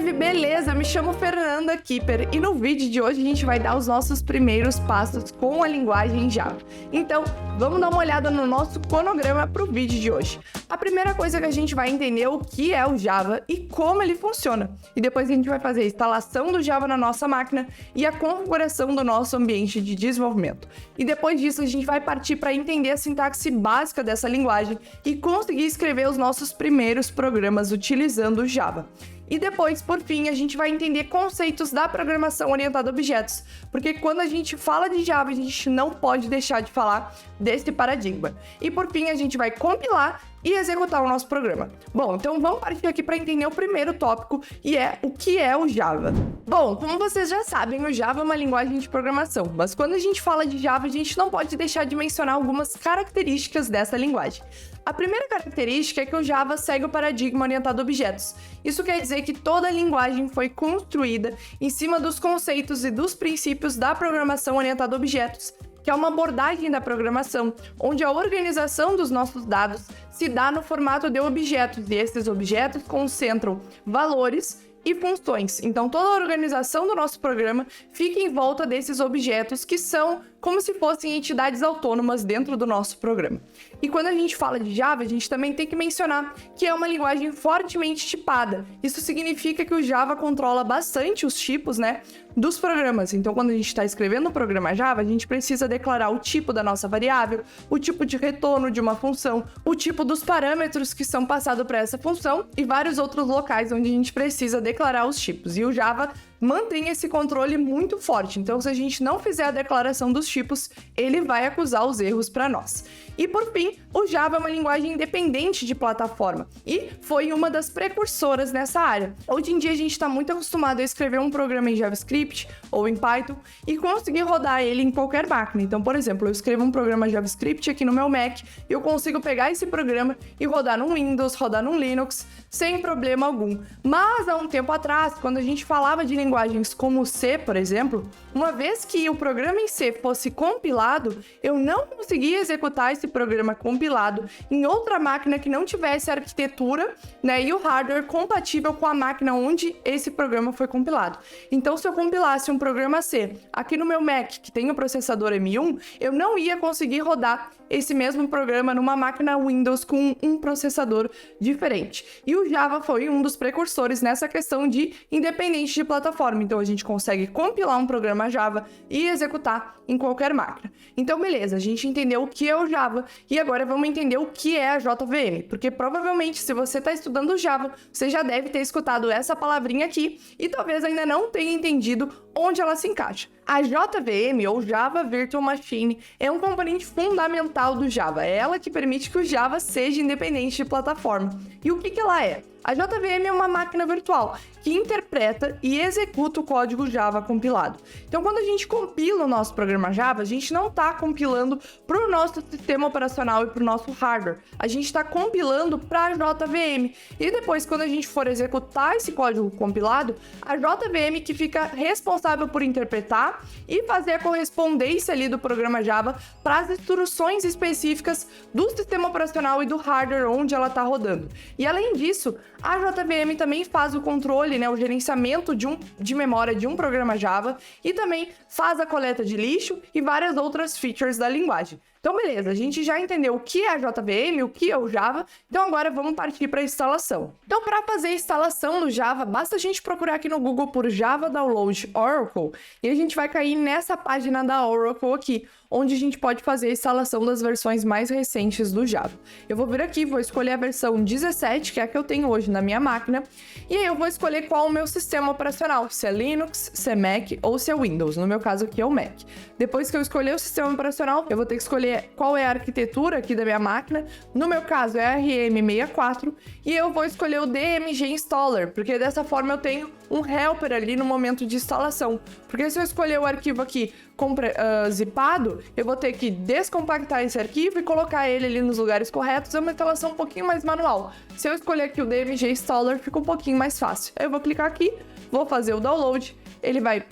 Dev, beleza? Me chamo Fernanda Kipper e no vídeo de hoje a gente vai dar os nossos primeiros passos com a linguagem Java. Então, vamos dar uma olhada no nosso cronograma para o vídeo de hoje. A primeira coisa que a gente vai entender é o que é o Java e como ele funciona. E depois a gente vai fazer a instalação do Java na nossa máquina e a configuração do nosso ambiente de desenvolvimento. E depois disso a gente vai partir para entender a sintaxe básica dessa linguagem e conseguir escrever os nossos primeiros programas utilizando o Java. E depois, por fim, a gente vai entender conceitos da programação orientada a objetos, porque quando a gente fala de Java, a gente não pode deixar de falar desse paradigma. E por fim, a gente vai compilar e executar o nosso programa. Bom, então vamos partir aqui para entender o primeiro tópico, e é o que é o Java. Bom, como vocês já sabem, o Java é uma linguagem de programação, mas quando a gente fala de Java, a gente não pode deixar de mencionar algumas características dessa linguagem. A primeira característica é que o Java segue o paradigma orientado a objetos. Isso quer dizer que toda a linguagem foi construída em cima dos conceitos e dos princípios da programação orientada a objetos, que é uma abordagem da programação, onde a organização dos nossos dados se dá no formato de objetos, e esses objetos concentram valores e funções. Então, toda a organização do nosso programa fica em volta desses objetos que são como se fossem entidades autônomas dentro do nosso programa. E quando a gente fala de Java, a gente também tem que mencionar que é uma linguagem fortemente tipada. Isso significa que o Java controla bastante os tipos, dos programas. Então, quando a gente está escrevendo o programa Java, a gente precisa declarar o tipo da nossa variável, o tipo de retorno de uma função, o tipo dos parâmetros que são passados para essa função e vários outros locais onde a gente precisa declarar os tipos. E o Java mantém esse controle muito forte. Então, se a gente não fizer a declaração dos tipos, ele vai acusar os erros para nós. E por fim, o Java é uma linguagem independente de plataforma e foi uma das precursoras nessa área. Hoje em dia a gente está muito acostumado a escrever um programa em JavaScript ou em Python e conseguir rodar ele em qualquer máquina. Então, por exemplo, eu escrevo um programa JavaScript aqui no meu Mac e eu consigo pegar esse programa e rodar no Windows, rodar no Linux, sem problema algum. Mas há um tempo atrás, quando a gente falava de linguagens como C, por exemplo, uma vez que o programa em C fosse compilado, eu não conseguia executar esse programa compilado em outra máquina que não tivesse a arquitetura, e o hardware compatível com a máquina onde esse programa foi compilado. Então, se eu compilasse um programa C aqui no meu Mac, que tem o processador M1, eu não ia conseguir rodar esse mesmo programa numa máquina Windows com um processador diferente. E o Java foi um dos precursores nessa questão de independente de plataforma. Então, a gente consegue compilar um programa Java e executar em qualquer máquina. Então, beleza, a gente entendeu o que é o Java e agora vamos entender o que é a JVM, porque provavelmente se você está estudando Java, você já deve ter escutado essa palavrinha aqui e talvez ainda não tenha entendido onde ela se encaixa. A JVM, ou Java Virtual Machine, é um componente fundamental do Java. É ela que permite que o Java seja independente de plataforma. E o que ela é? A JVM é uma máquina virtual que interpreta e executa o código Java compilado. Então, quando a gente compila o nosso programa Java, a gente não está compilando para o nosso sistema operacional e para o nosso hardware. A gente está compilando para a JVM. E depois, quando a gente for executar esse código compilado, a JVM que fica responsável por interpretar e fazer a correspondência ali do programa Java para as instruções específicas do sistema operacional e do hardware onde ela está rodando. E além disso, a JVM também faz o controle, o gerenciamento de memória de um programa Java e também faz a coleta de lixo e várias outras features da linguagem. Então, beleza, a gente já entendeu o que é a JVM, o que é o Java, então agora vamos partir para a instalação. Então, para fazer a instalação do Java, basta a gente procurar aqui no Google por Java Download Oracle e a gente vai cair nessa página da Oracle aqui, onde a gente pode fazer a instalação das versões mais recentes do Java. Eu vou vir aqui, vou escolher a versão 17, que é a que eu tenho hoje na minha máquina, e aí eu vou escolher qual é o meu sistema operacional, se é Linux, se é Mac ou se é Windows. No meu caso aqui é o Mac. Depois que eu escolher o sistema operacional, eu vou ter que escolher qual é a arquitetura aqui da minha máquina. No meu caso é RM64 e eu vou escolher o DMG Installer, porque dessa forma eu tenho um helper ali no momento de instalação. Porque se eu escolher o arquivo aqui zipado, eu vou ter que descompactar esse arquivo e colocar ele ali nos lugares corretos. É uma instalação um pouquinho mais manual. Se eu escolher aqui o DMG Installer, fica um pouquinho mais fácil. Eu vou clicar aqui, vou fazer o download, ele vai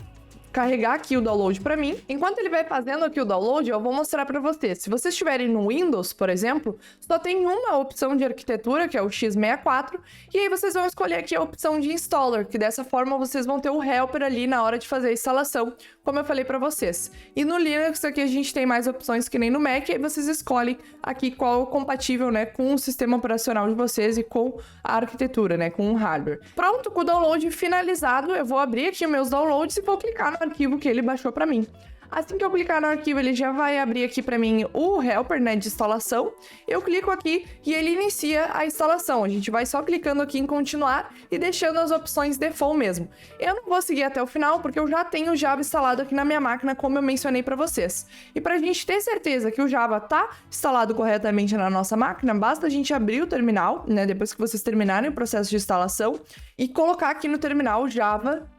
carregar aqui o download para mim. Enquanto ele vai fazendo aqui o download, eu vou mostrar para vocês. Se vocês estiverem no Windows, por exemplo, só tem uma opção de arquitetura, que é o x64, e aí vocês vão escolher aqui a opção de installer, que dessa forma vocês vão ter o helper ali na hora de fazer a instalação, como eu falei para vocês. E no Linux aqui a gente tem mais opções que nem no Mac, e aí vocês escolhem aqui qual é o compatível, né, com o sistema operacional de vocês e com a arquitetura, né, com o hardware. Pronto, com o download finalizado, eu vou abrir aqui meus downloads e vou clicar no arquivo que ele baixou para mim. Assim que eu clicar no arquivo, ele já vai abrir aqui para mim o helper, né, de instalação. Eu clico aqui e ele inicia a instalação. A gente vai só clicando aqui em continuar e deixando as opções default mesmo. Eu não vou seguir até o final porque eu já tenho o Java instalado aqui na minha máquina, como eu mencionei para vocês. E para a gente ter certeza que o Java está instalado corretamente na nossa máquina, basta a gente abrir o terminal, né, depois que vocês terminarem o processo de instalação, e colocar aqui no terminal Java --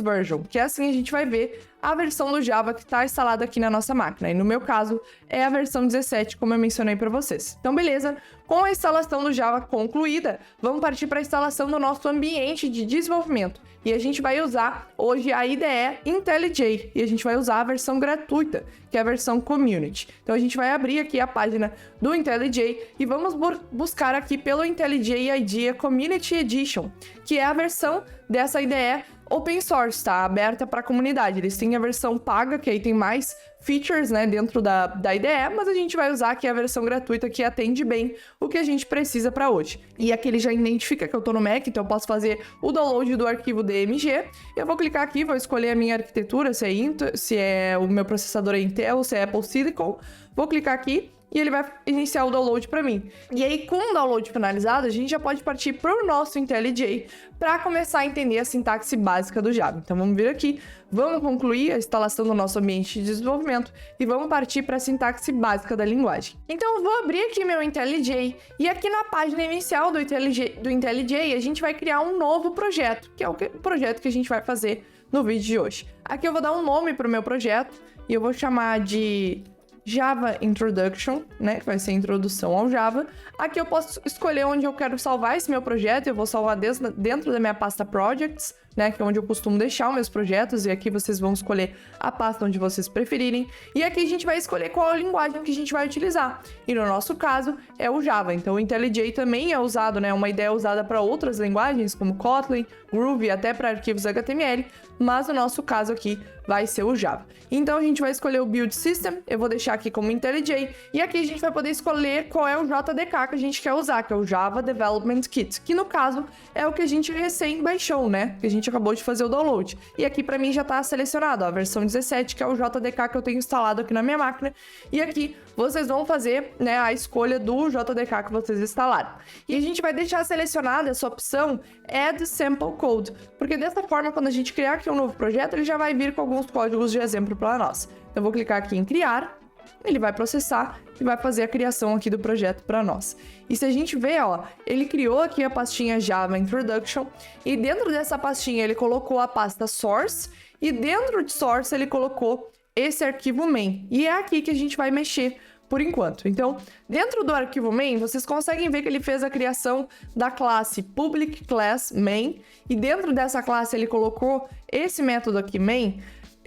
version, que assim a gente vai ver a versão do Java que está instalada aqui na nossa máquina. E no meu caso, é a versão 17, como eu mencionei para vocês. Então, beleza. Com a instalação do Java concluída, vamos partir para a instalação do nosso ambiente de desenvolvimento. E a gente vai usar hoje a IDE IntelliJ. E a gente vai usar a versão gratuita, que é a versão Community. Então, a gente vai abrir aqui a página do IntelliJ e vamos buscar aqui pelo IntelliJ IDEA Community Edition, que é a versão dessa IDE open source, tá? Aberta para a comunidade. Eles têm a versão paga, que aí tem mais features, né, dentro da IDE, mas a gente vai usar aqui a versão gratuita, que atende bem o que a gente precisa para hoje. E aqui ele já identifica que eu tô no Mac, então eu posso fazer o download do arquivo DMG. Eu vou clicar aqui, vou escolher a minha arquitetura, se é o meu processador é Intel, se é Apple Silicon. Vou clicar aqui e ele vai iniciar o download para mim. E aí, com o download finalizado, a gente já pode partir para o nosso IntelliJ para começar a entender a sintaxe básica do Java. Então, vamos vir aqui, vamos concluir a instalação do nosso ambiente de desenvolvimento e vamos partir para a sintaxe básica da linguagem. Então, eu vou abrir aqui meu IntelliJ e aqui na página inicial do IntelliJ, a gente vai criar um novo projeto, que é o projeto que a gente vai fazer no vídeo de hoje. Aqui eu vou dar um nome para o meu projeto e eu vou chamar de Java Introduction, né, que vai ser a introdução ao Java. Aqui eu posso escolher onde eu quero salvar esse meu projeto. Eu vou salvar dentro da minha pasta Projects, né, que é onde eu costumo deixar os meus projetos, e aqui vocês vão escolher a pasta onde vocês preferirem. E aqui a gente vai escolher qual a linguagem que a gente vai utilizar. E no nosso caso, é o Java. Então o IntelliJ também é usado, né, uma ideia usada para outras linguagens, como Kotlin, Groovy, até para arquivos HTML, mas no nosso caso aqui vai ser o Java. Então a gente vai escolher o Build System, eu vou deixar aqui como IntelliJ, e aqui a gente vai poder escolher qual é o JDK que a gente quer usar, que é o Java Development Kit, que no caso é o que a gente recém baixou, né, que a gente acabou de fazer o download. E aqui para mim já está selecionado, ó, a versão 17, que é o JDK que eu tenho instalado aqui na minha máquina, e aqui vocês vão fazer, né, a escolha do JDK que vocês instalaram. E a gente vai deixar selecionada essa opção Add Sample Code, porque dessa forma, quando a gente criar aqui um novo projeto, ele já vai vir com alguns códigos de exemplo para nós. Então eu vou clicar aqui em criar, ele vai processar e vai fazer a criação aqui do projeto para nós. E se a gente ver, ó, ele criou aqui a pastinha Java Introduction, e dentro dessa pastinha ele colocou a pasta Source, e dentro de Source ele colocou esse arquivo main. E é aqui que a gente vai mexer por enquanto. Então, dentro do arquivo main, vocês conseguem ver que ele fez a criação da classe public class main, e dentro dessa classe ele colocou esse método aqui main.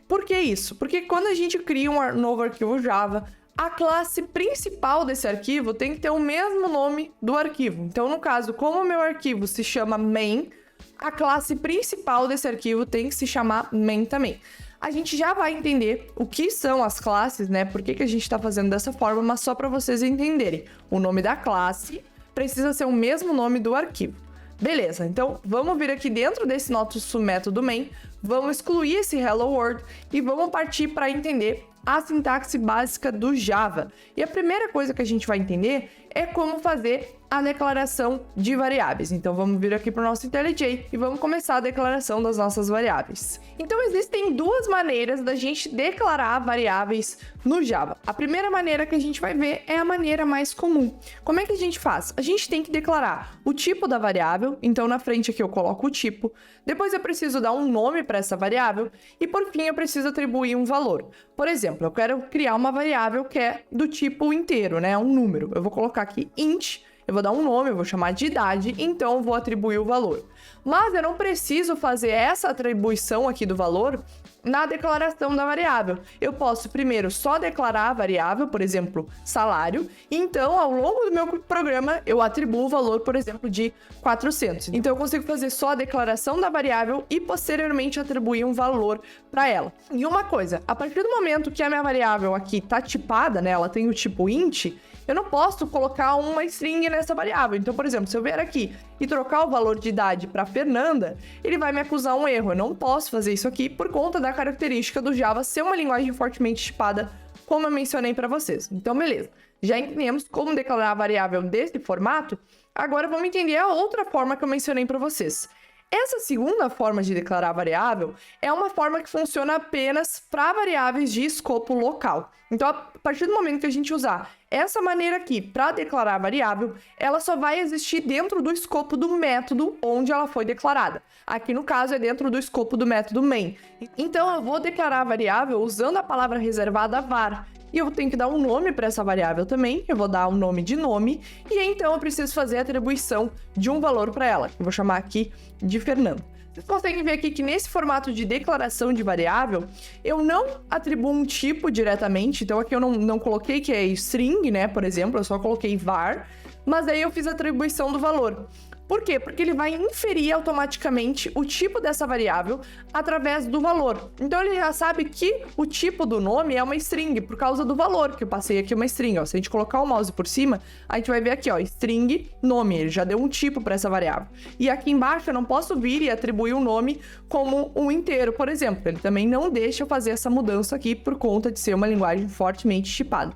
Por que isso? Porque quando a gente cria um novo arquivo Java, a classe principal desse arquivo tem que ter o mesmo nome do arquivo. Então, no caso, como o meu arquivo se chama main, a classe principal desse arquivo tem que se chamar main também. A gente já vai entender o que são as classes, né? Por que a gente está fazendo dessa forma, mas só para vocês entenderem. O nome da classe precisa ser o mesmo nome do arquivo. Beleza, então vamos vir aqui dentro desse nosso método main, vamos excluir esse hello world e vamos partir para entender a sintaxe básica do Java. E a primeira coisa que a gente vai entender é como fazer a declaração de variáveis. Então vamos vir aqui para o nosso IntelliJ e vamos começar a declaração das nossas variáveis. Então existem duas maneiras da gente declarar variáveis no Java. A primeira maneira que a gente vai ver é a maneira mais comum. Como é que a gente faz? A gente tem que declarar o tipo da variável, então na frente aqui eu coloco o tipo, depois eu preciso dar um nome para essa variável e por fim eu preciso atribuir um valor. Por exemplo, eu quero criar uma variável que é do tipo inteiro, né? Um número. Eu vou colocar aqui int, eu vou dar um nome, eu vou chamar de idade, então eu vou atribuir o valor. Mas eu não preciso fazer essa atribuição aqui do valor na declaração da variável. Eu posso primeiro só declarar a variável, por exemplo, salário, e então ao longo do meu programa eu atribuo o valor, por exemplo, de 400. Então eu consigo fazer só a declaração da variável e posteriormente atribuir um valor para ela. E uma coisa, a partir do momento que a minha variável aqui tá tipada, né, ela tem o tipo int, eu não posso colocar uma string nessa variável. Então, por exemplo, se eu vier aqui e trocar o valor de idade para Fernanda, ele vai me acusar um erro. Eu não posso fazer isso aqui por conta da característica do Java ser uma linguagem fortemente tipada, como eu mencionei para vocês. Então, beleza. Já entendemos como declarar a variável desse formato. Agora vamos entender a outra forma que eu mencionei para vocês. Essa segunda forma de declarar a variável é uma forma que funciona apenas para variáveis de escopo local. Então, a partir do momento que a gente usar essa maneira aqui para declarar a variável, ela só vai existir dentro do escopo do método onde ela foi declarada. Aqui, no caso, é dentro do escopo do método main. Então, eu vou declarar a variável usando a palavra reservada var. E eu tenho que dar um nome para essa variável também, eu vou dar um nome de nome, e então eu preciso fazer a atribuição de um valor para ela, que eu vou chamar aqui de Fernando. Vocês conseguem ver aqui que nesse formato de declaração de variável, eu não atribuo um tipo diretamente, então aqui eu não coloquei que é string, né, por exemplo, eu só coloquei var, mas aí eu fiz a atribuição do valor. Por quê? Porque ele vai inferir automaticamente o tipo dessa variável através do valor. Então, ele já sabe que o tipo do nome é uma string, por causa do valor, que eu passei aqui uma string. Ó. Se a gente colocar o mouse por cima, a gente vai ver aqui, ó, string nome. Ele já deu um tipo para essa variável. E aqui embaixo, eu não posso vir e atribuir o nome como um inteiro, por exemplo. Ele também não deixa eu fazer essa mudança aqui por conta de ser uma linguagem fortemente tipada.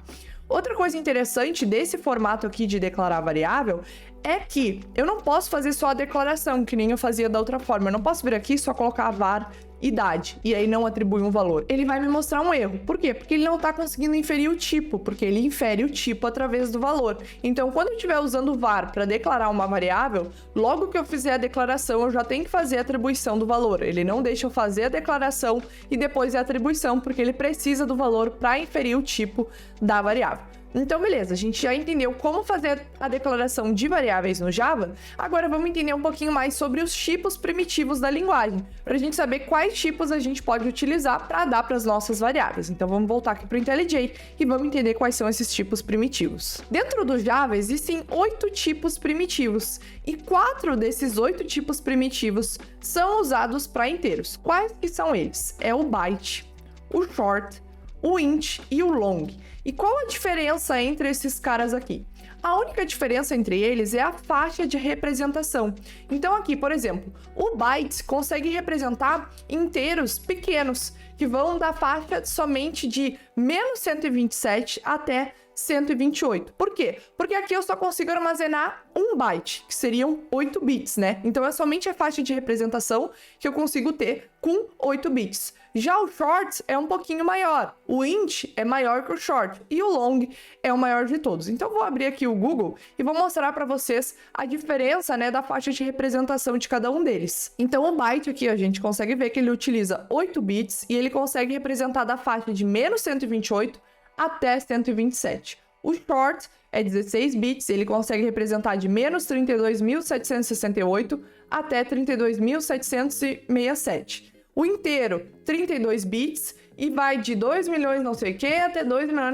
Outra coisa interessante desse formato aqui de declarar variável é que eu não posso fazer só a declaração, que nem eu fazia da outra forma. Eu não posso vir aqui e só colocar var idade e aí não atribuir um valor. Ele vai me mostrar um erro. Por quê? Porque ele não está conseguindo inferir o tipo, porque ele infere o tipo através do valor. Então, quando eu estiver usando var para declarar uma variável, logo que eu fizer a declaração, eu já tenho que fazer a atribuição do valor. Ele não deixa eu fazer a declaração e depois a atribuição, porque ele precisa do valor para inferir o tipo da variável. Então, beleza, a gente já entendeu como fazer a declaração de variáveis no Java. Agora vamos entender um pouquinho mais sobre os tipos primitivos da linguagem, para a gente saber quais tipos a gente pode utilizar para dar para as nossas variáveis. Então, vamos voltar aqui para o IntelliJ e vamos entender quais são esses tipos primitivos. Dentro do Java, existem 8 tipos primitivos, e 4 desses 8 tipos primitivos são usados para inteiros. Quais que são eles? É o byte, o short, o int e o long. E qual a diferença entre esses caras aqui? A única diferença entre eles é a faixa de representação. Então aqui, por exemplo, o byte consegue representar inteiros pequenos, que vão da faixa somente de menos 127 até 128. Por quê? Porque aqui eu só consigo armazenar 1 byte, que seriam 8 bits, né? Então é somente a faixa de representação que eu consigo ter com 8 bits. Já o short é um pouquinho maior, o int é maior que o short e o long é o maior de todos. Então eu vou abrir aqui o Google e vou mostrar para vocês a diferença, né, da faixa de representação de cada um deles. Então o byte aqui a gente consegue ver que ele utiliza 8 bits e ele consegue representar da faixa de menos 128 até 127. O short é 16 bits, ele consegue representar de menos 32.768 até 32.767. O inteiro, 32 bits, e vai de 2 milhões não sei o que até 2 milhões,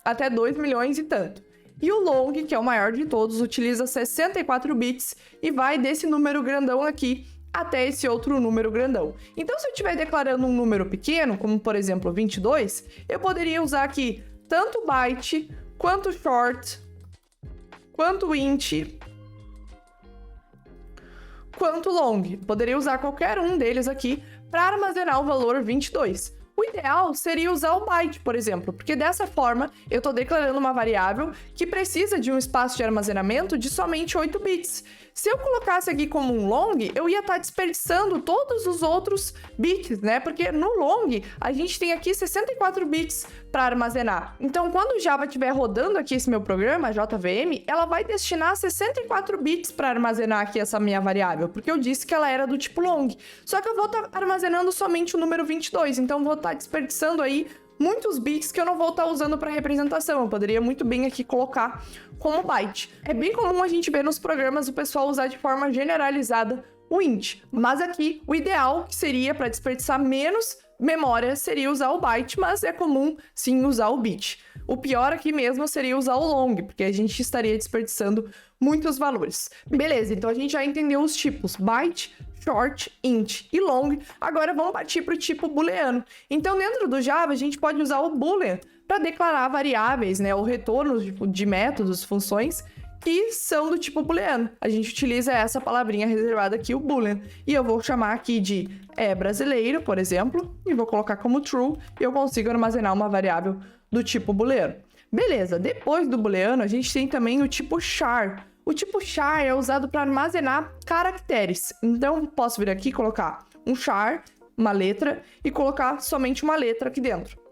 até 2 milhões e tanto. E o long, que é o maior de todos, utiliza 64 bits e vai desse número grandão aqui até esse outro número grandão. Então, se eu estiver declarando um número pequeno, como por exemplo 22, eu poderia usar aqui tanto byte, quanto short, quanto int, quanto long. Poderia usar qualquer um deles aqui para armazenar o valor 22. O ideal seria usar o byte, por exemplo, porque dessa forma eu estou declarando uma variável que precisa de um espaço de armazenamento de somente 8 bits. Se eu colocasse aqui como um long, eu ia estar desperdiçando todos os outros bits, né? Porque no long, a gente tem aqui 64 bits para armazenar. Então, quando o Java estiver rodando aqui esse meu programa, a JVM, ela vai destinar 64 bits para armazenar aqui essa minha variável, porque eu disse que ela era do tipo long. Só que eu vou estar armazenando somente o número 22, então vou estar desperdiçando aí muitos bits que eu não vou estar usando para representação. Eu poderia muito bem aqui colocar como byte. É bem comum a gente ver nos programas o pessoal usar de forma generalizada o int. Mas aqui, o ideal que seria para desperdiçar menos memória seria usar o byte, mas é comum sim usar o bit. O pior aqui mesmo seria usar o long, porque a gente estaria desperdiçando muitos valores. Beleza, então a gente já entendeu os tipos byte, short, int e long. Agora vamos partir para o tipo booleano. Então dentro do Java a gente pode usar o boolean para declarar variáveis, né, ou retornos de métodos, funções que são do tipo booleano. A gente utiliza essa palavrinha reservada aqui, o boolean. E eu vou chamar aqui de brasileiro, por exemplo, e vou colocar como true, e eu consigo armazenar uma variável do tipo booleano. Beleza, depois do booleano, a gente tem também o tipo char. O tipo char é usado para armazenar caracteres. Então, posso vir aqui e colocar um char, uma letra, e colocar somente uma letra aqui dentro.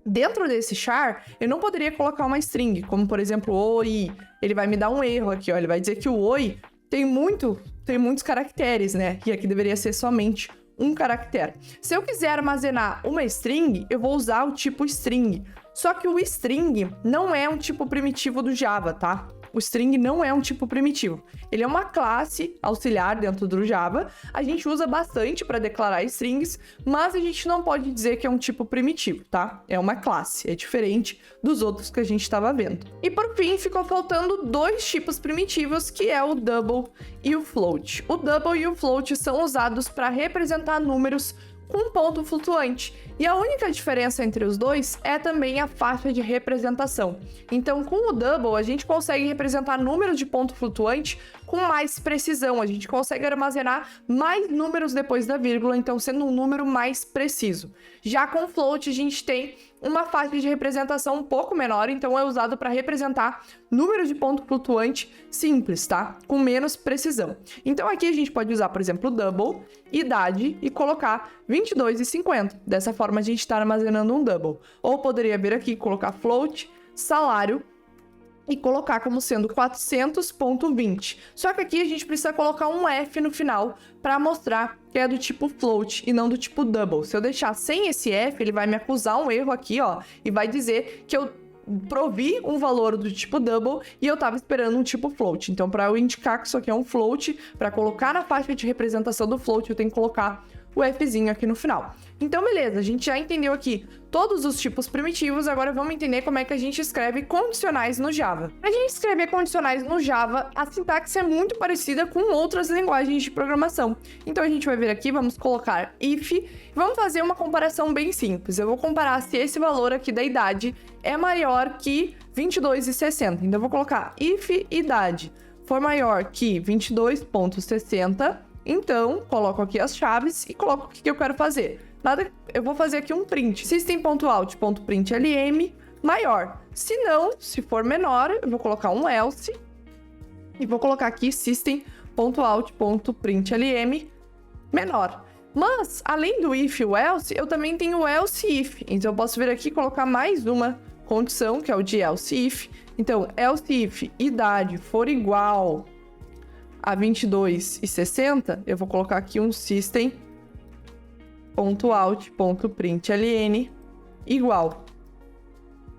Dentro desse char, eu não poderia colocar uma string, como por exemplo, oi. Ele vai me dar um erro aqui, ó. Ele vai dizer que o oi tem muitos caracteres, né? E aqui deveria ser somente um caractere. Se eu quiser armazenar uma string, eu vou usar o tipo string. Só que o string não é um tipo primitivo do Java, tá? O string não é um tipo primitivo. Ele é uma classe auxiliar dentro do Java. A gente usa bastante para declarar strings, mas a gente não pode dizer que é um tipo primitivo, tá? É uma classe, é diferente dos outros que a gente estava vendo. E por fim, ficou faltando dois tipos primitivos, que é o double e o float. O double e o float são usados para representar números com ponto flutuante. E a única diferença entre os dois é também a faixa de representação. Então, com o double, a gente consegue representar números de ponto flutuante com mais precisão. A gente consegue armazenar mais números depois da vírgula, então sendo um número mais preciso. Já com o float, a gente tem uma faixa de representação um pouco menor, então é usado para representar números de ponto flutuante simples, tá? Com menos precisão. Então aqui a gente pode usar, por exemplo, double, idade e colocar 22 e 50. Dessa forma a gente está armazenando um double. Ou poderia vir aqui colocar float, salário e colocar como sendo 400.20. Só que aqui a gente precisa colocar um F no final para mostrar que é do tipo float e não do tipo double. Se eu deixar sem esse F, ele vai me acusar um erro aqui, ó, e vai dizer que eu provi um valor do tipo double e eu estava esperando um tipo float. Então, para eu indicar que isso aqui é um float, para colocar na faixa de representação do float, eu tenho que colocar o Fzinho aqui no final. Então, beleza, a gente já entendeu aqui todos os tipos primitivos, agora vamos entender como é que a gente escreve condicionais no Java. Para a gente escrever condicionais no Java, a sintaxe é muito parecida com outras linguagens de programação. Então, a gente vai vir aqui, vamos colocar if, e vamos fazer uma comparação bem simples. Eu vou comparar se esse valor aqui da idade é maior que 22 e 60. Então, eu vou colocar if idade for maior que 22.60, então, coloco aqui as chaves e coloco o que eu quero fazer. Eu vou fazer aqui um print. System.out.println maior. Se não, se for menor, eu vou colocar um else e vou colocar aqui system.out.println menor. Mas, além do if e o else, eu também tenho o else if. Então, eu posso vir aqui e colocar mais uma condição, que é o de else if. Então, else if idade for igual a 22 e 60, eu vou colocar aqui um system.out.println igual.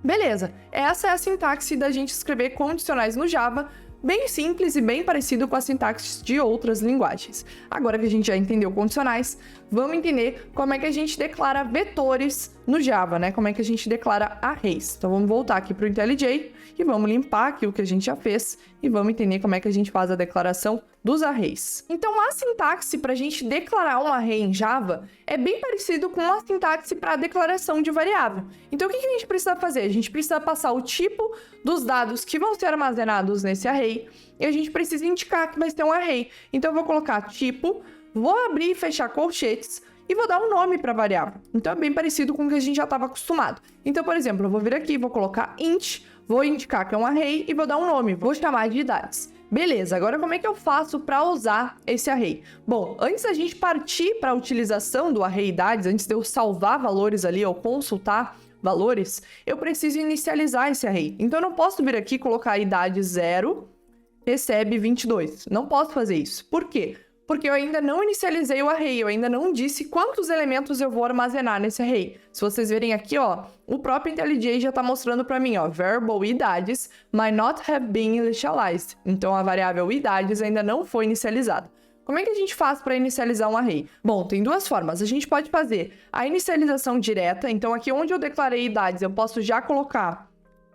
Beleza, essa é a sintaxe da gente escrever condicionais no Java, bem simples e bem parecido com a sintaxe de outras linguagens. Agora que a gente já entendeu condicionais, vamos entender como é que a gente declara vetores no Java, né? Como é que a gente declara arrays. Então vamos voltar aqui para o IntelliJ e vamos limpar aqui o que a gente já fez e vamos entender como é que a gente faz a declaração dos arrays. Então a sintaxe para a gente declarar um array em Java é bem parecido com a sintaxe para a declaração de variável. Então o que a gente precisa fazer? A gente precisa passar o tipo dos dados que vão ser armazenados nesse array e a gente precisa indicar que vai ter um array. Então eu vou colocar tipo, vou abrir e fechar colchetes e vou dar um nome para a variável. Então é bem parecido com o que a gente já estava acostumado. Então, por exemplo, eu vou vir aqui, vou colocar int, vou indicar que é um array e vou dar um nome, vou chamar de idades. Beleza, agora como é que eu faço para usar esse array? Bom, antes da gente partir para a utilização do array idades, antes de eu salvar valores ali ou consultar valores, eu preciso inicializar esse array. Então eu não posso vir aqui e colocar idade 0, recebe 22. Não posso fazer isso. Por quê? Porque eu ainda não inicializei o array, eu ainda não disse quantos elementos eu vou armazenar nesse array. Se vocês verem aqui, ó, o próprio IntelliJ já está mostrando para mim, ó, variable idades might not have been initialized. Então, a variável idades ainda não foi inicializada. Como é que a gente faz para inicializar um array? Bom, tem duas formas. A gente pode fazer a inicialização direta. Então, aqui onde eu declarei idades, eu posso já colocar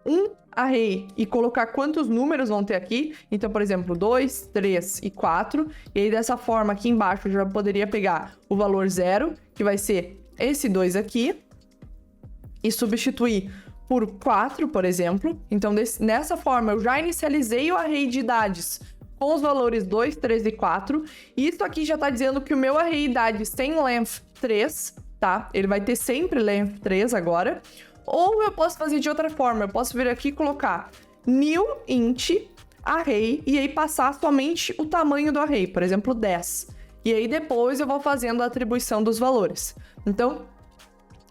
um array e colocar quantos números vão ter aqui. Então, por exemplo, 2, 3 e 4. E aí, dessa forma, aqui embaixo, eu já poderia pegar o valor 0, que vai ser esse 2 aqui, e substituir por 4, por exemplo. Então, nessa forma, eu já inicializei o array de idades com os valores 2, 3 e 4. E isso aqui já está dizendo que o meu array idades tem length 3, tá? Ele vai ter sempre length 3 agora. Ou eu posso fazer de outra forma. Eu posso vir aqui e colocar new int array e aí passar somente o tamanho do array, por exemplo, 10. E aí depois eu vou fazendo a atribuição dos valores. Então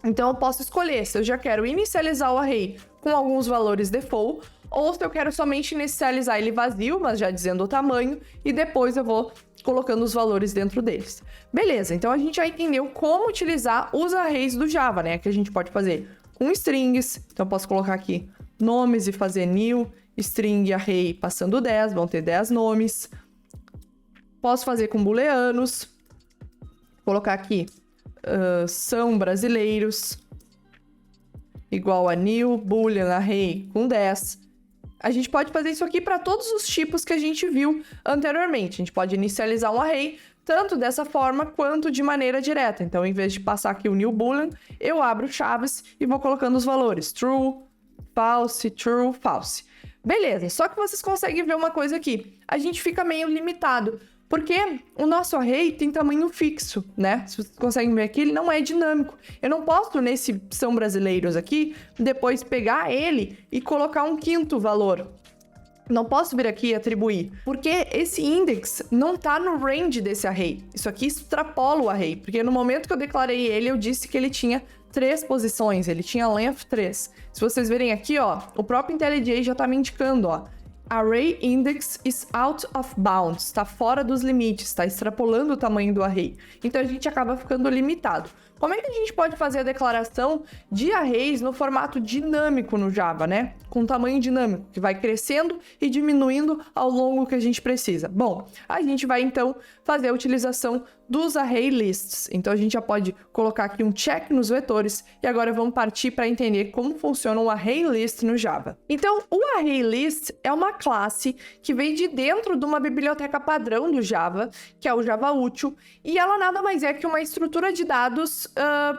eu posso escolher se eu já quero inicializar o array com alguns valores default, ou se eu quero somente inicializar ele vazio, mas já dizendo o tamanho, e depois eu vou colocando os valores dentro deles. Beleza, então a gente já entendeu como utilizar os arrays do Java, né? Que a gente pode fazer com strings, então eu posso colocar aqui nomes e fazer new string array passando 10, vão ter 10 nomes. Posso fazer com booleanos, colocar aqui são brasileiros, igual a new boolean array com 10. A gente pode fazer isso aqui para todos os tipos que a gente viu anteriormente. A gente pode inicializar um array tanto dessa forma quanto de maneira direta. Então, em vez de passar aqui o new boolean, eu abro chaves e vou colocando os valores true, false. Beleza, só que vocês conseguem ver uma coisa aqui. A gente fica meio limitado, porque o nosso array tem tamanho fixo, né? Se vocês conseguem ver aqui, ele não é dinâmico. Eu não posso, nesse são brasileiros aqui, depois pegar ele e colocar um quinto valor. Não posso vir aqui e atribuir, porque esse index não tá no range desse array. Isso aqui extrapola o array, porque no momento que eu declarei ele, eu disse que ele tinha 3 posições, ele tinha length 3. Se vocês verem aqui, ó, o próprio IntelliJ já tá me indicando, ó, array index is out of bounds, está fora dos limites, está extrapolando o tamanho do array. Então a gente acaba ficando limitado. Como é que a gente pode fazer a declaração de arrays no formato dinâmico no Java, né? Com tamanho dinâmico, que vai crescendo e diminuindo ao longo que a gente precisa. Bom, a gente vai então fazer a utilização dos array lists. Então a gente já pode colocar aqui um check nos vetores e agora vamos partir para entender como funciona um array list no Java. Então, o array list é uma classe que vem de dentro de uma biblioteca padrão do Java, que é o Java Útil, e ela nada mais é que uma estrutura de dados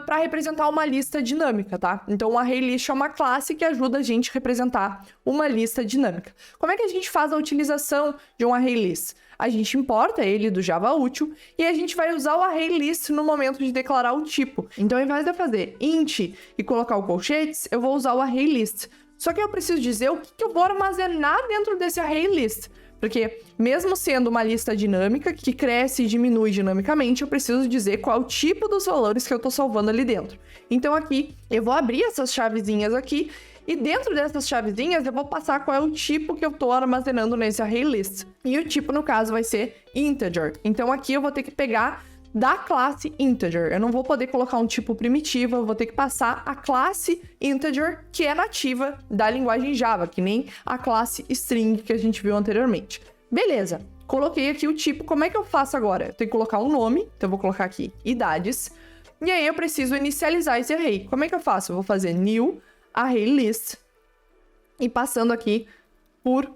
para representar uma lista dinâmica, tá? Então, o array list é uma classe que ajuda a gente a representar uma lista dinâmica. Como é que a gente faz a utilização de um array list? A gente importa ele do Java Útil e a gente vai usar o array list no momento de declarar o tipo. Então, ao invés de eu fazer int e colocar o colchetes, eu vou usar o array list. Só que eu preciso dizer o que eu vou armazenar dentro desse array list. Porque mesmo sendo uma lista dinâmica, que cresce e diminui dinamicamente, eu preciso dizer qual é o tipo dos valores que eu estou salvando ali dentro. Então aqui, eu vou abrir essas chavezinhas aqui, e dentro dessas chavezinhas eu vou passar qual é o tipo que eu estou armazenando nesse array list. E o tipo, no caso, vai ser integer. Então aqui eu vou ter que pegar da classe integer. Eu não vou poder colocar um tipo primitivo, eu vou ter que passar a classe integer, que é nativa da linguagem Java, que nem a classe string que a gente viu anteriormente. Beleza, coloquei aqui o tipo. Como é que eu faço agora? Eu tenho que colocar um nome, então eu vou colocar aqui idades, e aí eu preciso inicializar esse array. Como é que eu faço? Eu vou fazer new array list e passando aqui por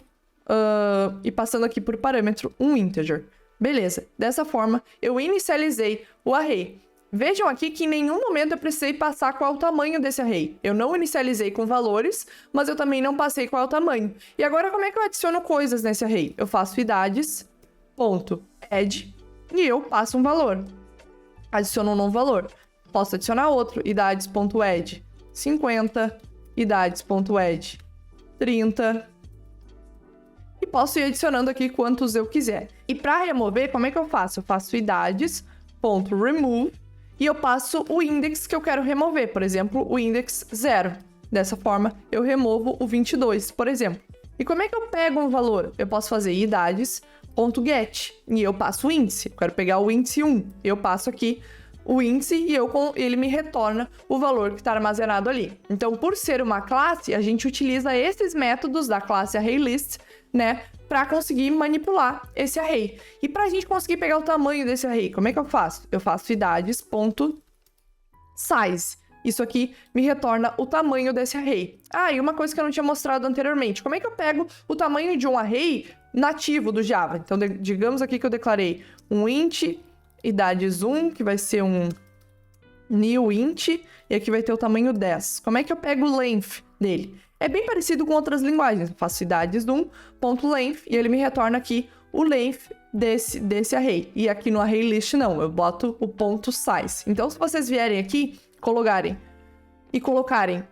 parâmetro um integer. Beleza, dessa forma eu inicializei o array. Vejam aqui que em nenhum momento eu precisei passar qual é o tamanho desse array. Eu não inicializei com valores, mas eu também não passei qual é o tamanho. E agora como é que eu adiciono coisas nesse array? Eu faço idades.add e eu passo um valor. Adiciono um novo valor. Posso adicionar outro, idades.add 50, idades.add 30... e posso ir adicionando aqui quantos eu quiser. E para remover, como é que eu faço? Eu faço idades.remove e eu passo o index que eu quero remover, por exemplo, o index 0. Dessa forma, eu removo o 22, por exemplo. E como é que eu pego um valor? Eu posso fazer idades.get e eu passo o índice. Eu quero pegar o índice 1. Eu passo aqui o índice e ele me retorna o valor que está armazenado ali. Então, por ser uma classe, a gente utiliza esses métodos da classe ArrayList, né, para conseguir manipular esse array. E para a gente conseguir pegar o tamanho desse array, como é que eu faço? Eu faço idades.size. Isso aqui me retorna o tamanho desse array. Ah, e uma coisa que eu não tinha mostrado anteriormente. Como é que eu pego o tamanho de um array nativo do Java? Então, digamos aqui que eu declarei um int idades1, que vai ser um new int, e aqui vai ter o tamanho 10. Como é que eu pego o length dele? É bem parecido com outras linguagens. Eu faço idades1.length e ele me retorna aqui o length desse array. E aqui no array list não, eu boto o ponto size. Então, se vocês vierem aqui, colocarem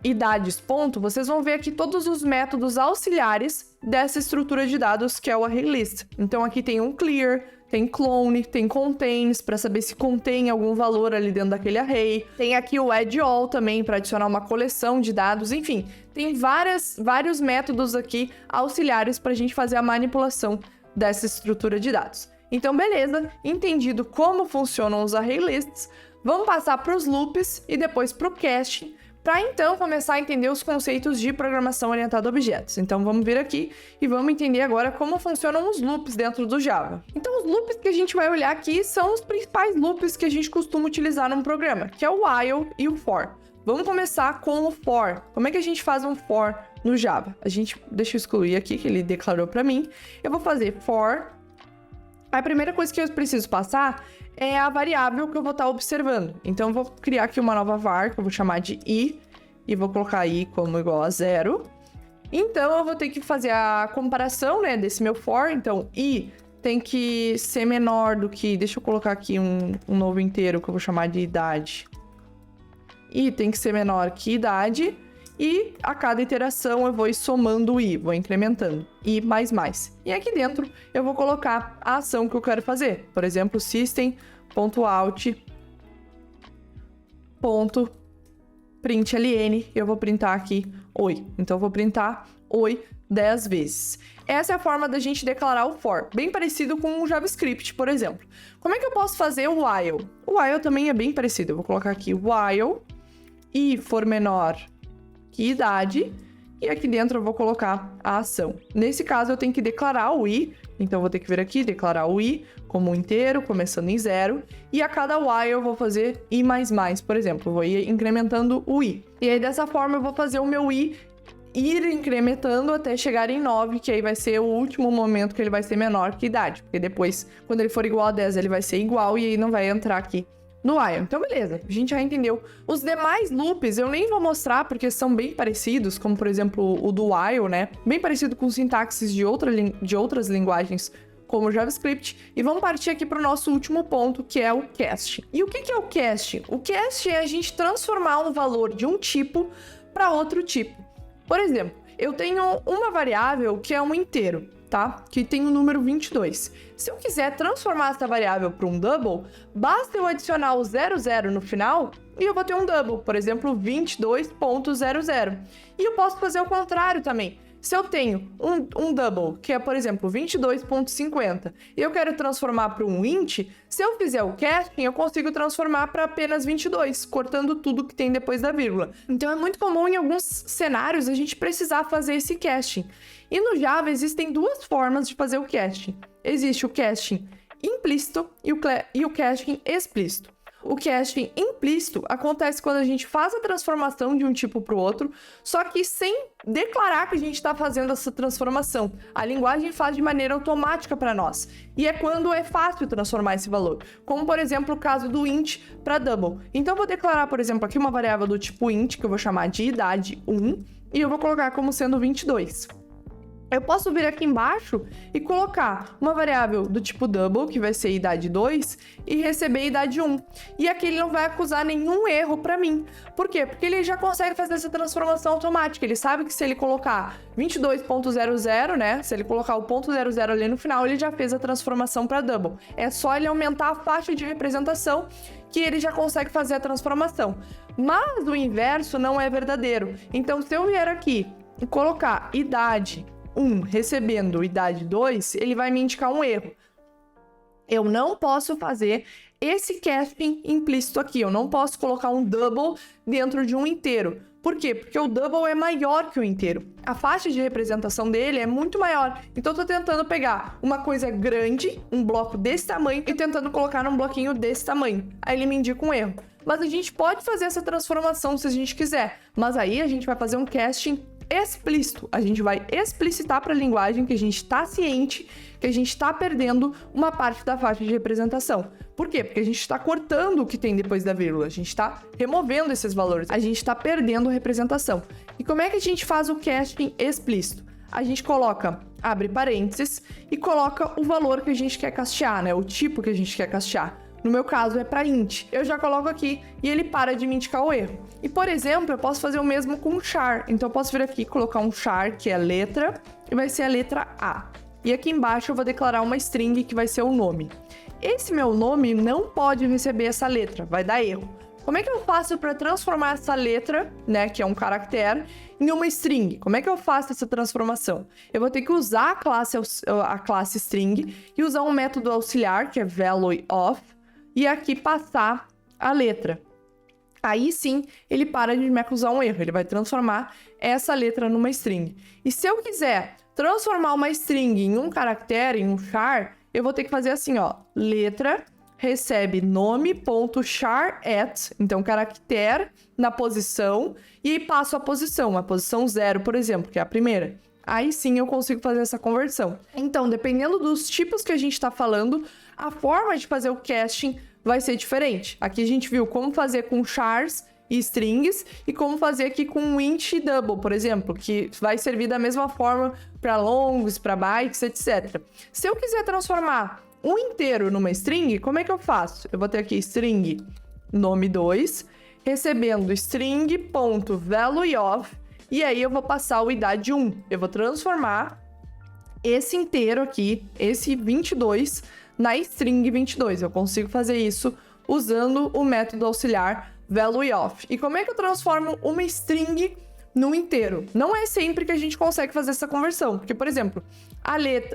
idades ponto, vocês vão ver aqui todos os métodos auxiliares dessa estrutura de dados que é o array list. Então, aqui tem um clear, tem clone, tem contains, para saber se contém algum valor ali dentro daquele array. Tem aqui o add all também, para adicionar uma coleção de dados. Enfim, tem vários métodos aqui auxiliares para a gente fazer a manipulação dessa estrutura de dados. Então, beleza, entendido como funcionam os array lists, vamos passar para os loops e depois para o caching, para então começar a entender os conceitos de programação orientada a objetos. Então vamos vir aqui e vamos entender agora como funcionam os loops dentro do Java. Então os loops que a gente vai olhar aqui são os principais loops que a gente costuma utilizar num programa, que é o while e o for. Vamos começar com o for. Como é que a gente faz um for no Java? Deixa eu excluir aqui, que ele declarou para mim. Eu vou fazer for. A primeira coisa que eu preciso passar é a variável que eu vou estar observando. Então, eu vou criar aqui uma nova var, que eu vou chamar de i, e vou colocar i como igual a 0. Então, eu vou ter que fazer a comparação, né, desse meu for. Então, i tem que ser menor do que... Deixa eu colocar aqui um novo inteiro, que eu vou chamar de idade. I tem que ser menor que idade. E a cada iteração eu vou ir somando o i, vou incrementando, i mais mais. E aqui dentro eu vou colocar a ação que eu quero fazer. Por exemplo, system.out.println, eu vou printar aqui oi. Então eu vou printar oi 10 vezes. Essa é a forma da gente declarar o for, bem parecido com o JavaScript, por exemplo. Como é que eu posso fazer o while? O while também é bem parecido. Eu vou colocar aqui while i for menor que idade, e aqui dentro eu vou colocar a ação. Nesse caso, eu tenho que declarar o i, então eu vou ter que vir aqui, declarar o i como um inteiro, começando em 0, e a cada while eu vou fazer i mais mais, por exemplo, eu vou ir incrementando o i. E aí, dessa forma, eu vou fazer o meu i ir incrementando até chegar em 9, que aí vai ser o último momento que ele vai ser menor que idade, porque depois, quando ele for igual a 10, ele vai ser igual, e aí não vai entrar aqui no while. Então, beleza, a gente já entendeu. Os demais loops eu nem vou mostrar porque são bem parecidos, como, por exemplo, o do while, né? Bem parecido com sintaxes de outras linguagens, como o JavaScript. E vamos partir aqui para o nosso último ponto, que é o casting. E o que é o casting? O casting é a gente transformar um valor de um tipo para outro tipo. Por exemplo, eu tenho uma variável que é um inteiro, tá? Que tem o número 22. Se eu quiser transformar essa variável para um double, basta eu adicionar o 00 no final e eu vou ter um double, por exemplo, 22.00. E eu posso fazer o contrário também. Se eu tenho um double, que é, por exemplo, 22.50, e eu quero transformar para um int, se eu fizer o casting, eu consigo transformar para apenas 22, cortando tudo que tem depois da vírgula. Então, é muito comum em alguns cenários a gente precisar fazer esse casting. E no Java existem duas formas de fazer o casting. Existe o casting implícito e o casting explícito. O casting implícito acontece quando a gente faz a transformação de um tipo para o outro, só que sem declarar que a gente está fazendo essa transformação. A linguagem faz de maneira automática para nós. E é quando é fácil transformar esse valor. Como, por exemplo, o caso do int para double. Então, eu vou declarar, por exemplo, aqui uma variável do tipo int, que eu vou chamar de idade 1, e eu vou colocar como sendo 22. Eu posso vir aqui embaixo e colocar uma variável do tipo double, que vai ser idade 2, e receber idade 1. E aqui ele não vai acusar nenhum erro para mim. Por quê? Porque ele já consegue fazer essa transformação automática. Ele sabe que se ele colocar 22.00, né? Se ele colocar o ponto 00 ali no final, ele já fez a transformação para double. É só ele aumentar a faixa de representação que ele já consegue fazer a transformação. Mas o inverso não é verdadeiro. Então, se eu vier aqui e colocar idade 1 recebendo idade 2, ele vai me indicar um erro. Eu não posso fazer esse casting implícito aqui. Eu não posso colocar um double dentro de um inteiro. Por quê? Porque o double é maior que o inteiro. A faixa de representação dele é muito maior. Então eu tô tentando pegar uma coisa grande, um bloco desse tamanho, e tentando colocar num bloquinho desse tamanho. Aí ele me indica um erro. Mas a gente pode fazer essa transformação se a gente quiser. Mas aí a gente vai fazer um casting explícito. A gente vai explicitar para a linguagem que a gente está ciente que a gente está perdendo uma parte da faixa de representação. Por quê? Porque a gente está cortando o que tem depois da vírgula, a gente está removendo esses valores, a gente está perdendo representação. E como é que a gente faz o casting explícito? A gente coloca, abre parênteses, e coloca o valor que a gente quer castear, né? O tipo que a gente quer castear. No meu caso é para int. Eu já coloco aqui e ele para de me indicar o erro. E, por exemplo, eu posso fazer o mesmo com char. Então, eu posso vir aqui e colocar um char, que é letra, e vai ser a letra A. E aqui embaixo eu vou declarar uma string, que vai ser o nome. Esse meu nome não pode receber essa letra, vai dar erro. Como é que eu faço para transformar essa letra, né, que é um caractere, em uma string? Como é que eu faço essa transformação? Eu vou ter que usar a classe string e usar um método auxiliar, que é valueOf, e aqui passar a letra. Aí sim, ele para de me acusar um erro, ele vai transformar essa letra numa string. E se eu quiser transformar uma string em um caractere, em um char, eu vou ter que fazer assim, ó, letra recebe nome.char@, então caractere na posição, e aí passo a posição 0, por exemplo, que é a primeira. Aí sim eu consigo fazer essa conversão. Então, dependendo dos tipos que a gente está falando, a forma de fazer o casting vai ser diferente. Aqui a gente viu como fazer com chars e strings e como fazer aqui com int e double, por exemplo, que vai servir da mesma forma para longs, para bytes, etc. Se eu quiser transformar um inteiro numa string, como é que eu faço? Eu vou ter aqui string nome2, recebendo string.valueOf, e aí eu vou passar o idade 1. Eu vou transformar esse inteiro aqui, esse 22, na string 22. Eu consigo fazer isso usando o método auxiliar valueOf. E como é que eu transformo uma string num inteiro? Não é sempre que a gente consegue fazer essa conversão. Porque, por exemplo,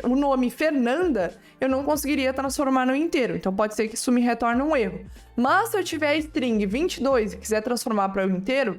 o nome Fernanda, eu não conseguiria transformar num inteiro. Então, pode ser que isso me retorne um erro. Mas, se eu tiver a string 22 e quiser transformar para um inteiro,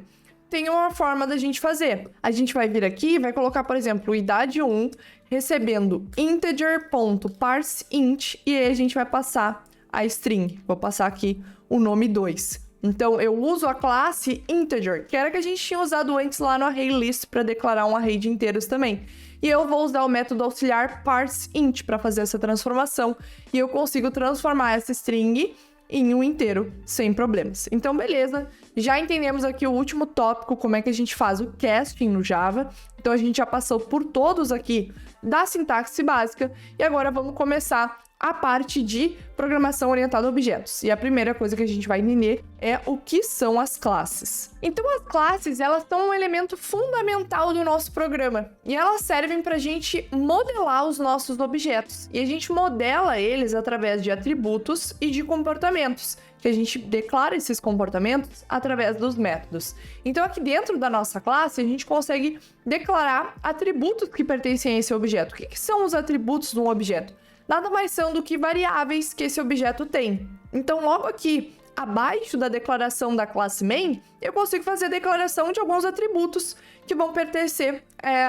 tem uma forma da gente fazer. A gente vai vir aqui e vai colocar, por exemplo, idade 1, recebendo integer.parseInt, e aí a gente vai passar a string. Vou passar aqui o nome 2. Então, eu uso a classe integer, que era que a gente tinha usado antes lá no ArrayList para declarar um array de inteiros também. E eu vou usar o método auxiliar parseInt para fazer essa transformação, e eu consigo transformar essa string em um inteiro, sem problemas. Então, beleza, já entendemos aqui o último tópico, como é que a gente faz o casting no Java. Então, a gente já passou por todos aqui da sintaxe básica, e agora vamos começar a parte de programação orientada a objetos. E a primeira coisa que a gente vai entender é o que são as classes. Então, as classes, elas são um elemento fundamental do nosso programa. E elas servem para a gente modelar os nossos objetos. E a gente modela eles através de atributos e de comportamentos, que a gente declara esses comportamentos através dos métodos. Então, aqui dentro da nossa classe, a gente consegue declarar atributos que pertencem a esse objeto. O que são os atributos de um objeto? Nada mais são do que variáveis que esse objeto tem. Então, logo aqui, abaixo da declaração da classe main, eu consigo fazer a declaração de alguns atributos que vão pertencer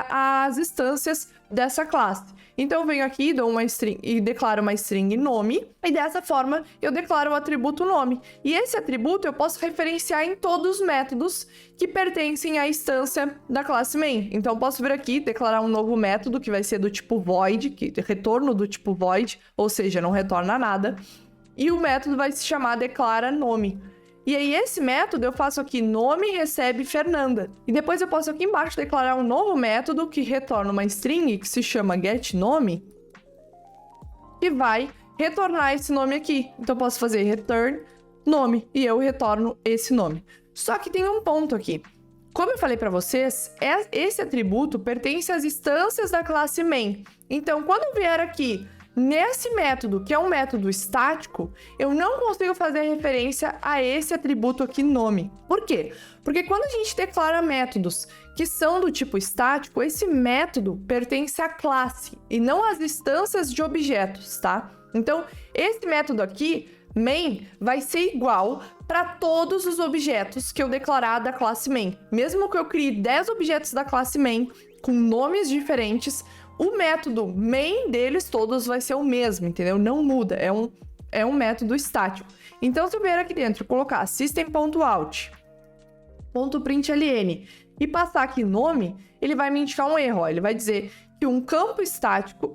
às instâncias dessa classe. Então, eu venho aqui dou uma string, e declaro uma string nome, e dessa forma eu declaro o atributo nome. E esse atributo eu posso referenciar em todos os métodos que pertencem à instância da classe main. Então, eu posso vir aqui declarar um novo método que vai ser do tipo void, que retorno do tipo void, ou seja, não retorna nada. E o método vai se chamar declara nome. E aí, esse método eu faço aqui nome recebe Fernanda. E depois eu posso aqui embaixo declarar um novo método que retorna uma string que se chama getNome, que vai retornar esse nome aqui. Então, eu posso fazer return nome e eu retorno esse nome. Só que tem um ponto aqui. Como eu falei para vocês, esse atributo pertence às instâncias da classe main. Então, quando eu vier aqui nesse método, que é um método estático, eu não consigo fazer referência a esse atributo aqui, nome. Por quê? Porque quando a gente declara métodos que são do tipo estático, esse método pertence à classe e não às instâncias de objetos, tá? Então, esse método aqui main vai ser igual para todos os objetos que eu declarar da classe main. Mesmo que eu crie 10 objetos da classe main com nomes diferentes, o método main deles todos vai ser o mesmo, entendeu? Não muda, é um método estático. Então, se eu vier aqui dentro e colocar system.out.println e passar aqui nome, ele vai me indicar um erro. Ó. Ele vai dizer que um campo estático,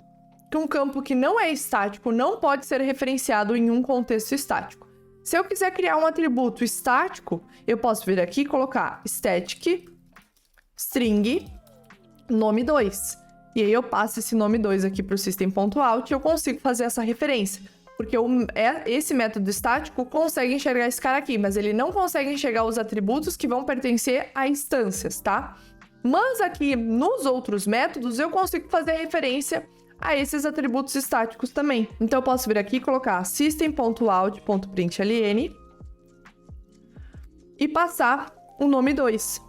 que um campo que não é estático, não pode ser referenciado em um contexto estático. Se eu quiser criar um atributo estático, eu posso vir aqui e colocar static string nome2. E aí eu passo esse nome2 aqui para o system.out e eu consigo fazer essa referência. Porque esse método estático consegue enxergar esse cara aqui, mas ele não consegue enxergar os atributos que vão pertencer a instâncias, tá? Mas aqui nos outros métodos eu consigo fazer referência a esses atributos estáticos também. Então eu posso vir aqui e colocar system.out.println e passar o nome2.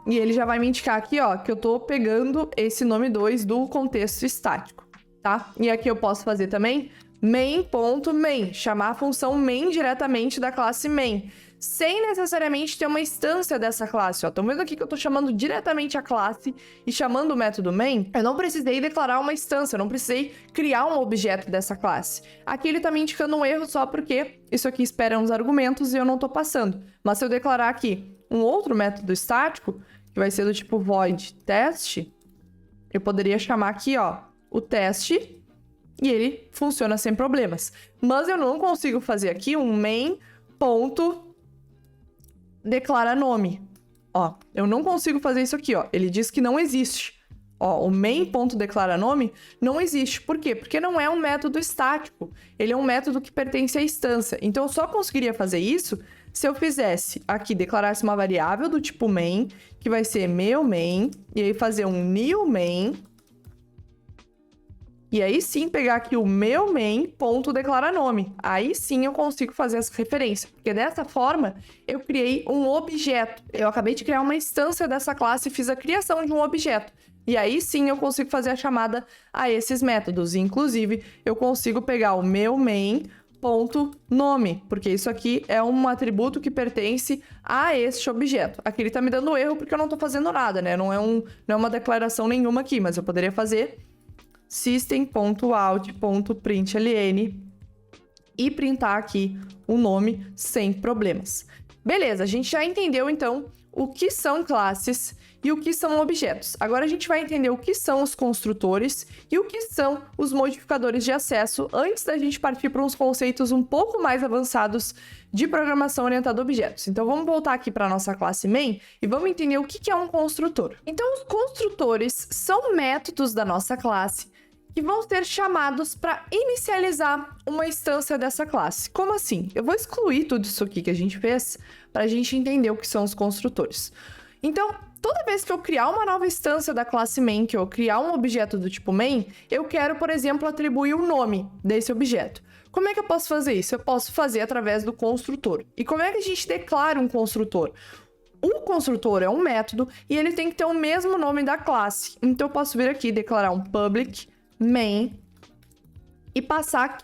E ele já vai me indicar aqui, ó, que eu tô pegando esse nome2 do contexto estático, tá? E aqui eu posso fazer também main.main, chamar a função main diretamente da classe main, sem necessariamente ter uma instância dessa classe. Estão vendo aqui que eu estou chamando diretamente a classe e chamando o método main? Eu não precisei declarar uma instância, eu não precisei criar um objeto dessa classe. Aqui ele está me indicando um erro só porque isso aqui espera uns argumentos e eu não estou passando. Mas se eu declarar aqui um outro método estático, que vai ser do tipo void test, eu poderia chamar aqui, ó, o teste, e ele funciona sem problemas. Mas eu não consigo fazer aqui um main.declara nome. Ó, eu não consigo fazer isso aqui, ó. Ele diz que não existe. Ó, o main.declara nome não existe. Por quê? Porque não é um método estático. Ele é um método que pertence à instância. Então, eu só conseguiria fazer isso se eu fizesse aqui, declarasse uma variável do tipo main, que vai ser meu main, e aí fazer um new main. E aí sim pegar aqui o meu main.declara nome. Aí sim eu consigo fazer essa referência. Porque dessa forma eu criei um objeto. Eu acabei de criar uma instância dessa classe e fiz a criação de um objeto. E aí sim eu consigo fazer a chamada a esses métodos. E, inclusive, eu consigo pegar o meu main.nome, porque isso aqui é um atributo que pertence a este objeto. Aqui ele está me dando erro porque eu não estou fazendo nada, né? Não é uma declaração nenhuma aqui, mas eu poderia fazer system.out.println e printar aqui o nome sem problemas. Beleza, a gente já entendeu então o que são classes e o que são objetos. Agora a gente vai entender o que são os construtores e o que são os modificadores de acesso antes da gente partir para uns conceitos um pouco mais avançados de programação orientada a objetos. Então vamos voltar aqui para a nossa classe main e vamos entender o que é um construtor. Então os construtores são métodos da nossa classe que vão ser chamados para inicializar uma instância dessa classe. Como assim? Eu vou excluir tudo isso aqui que a gente fez para a gente entender o que são os construtores. Então, toda vez que eu criar uma nova instância da classe main, que eu criar um objeto do tipo main, eu quero, por exemplo, atribuir o nome desse objeto. Como é que eu posso fazer isso? Eu posso fazer através do construtor. E como é que a gente declara um construtor? O construtor é um método e ele tem que ter o mesmo nome da classe. Então, eu posso vir aqui e declarar um public main e passar.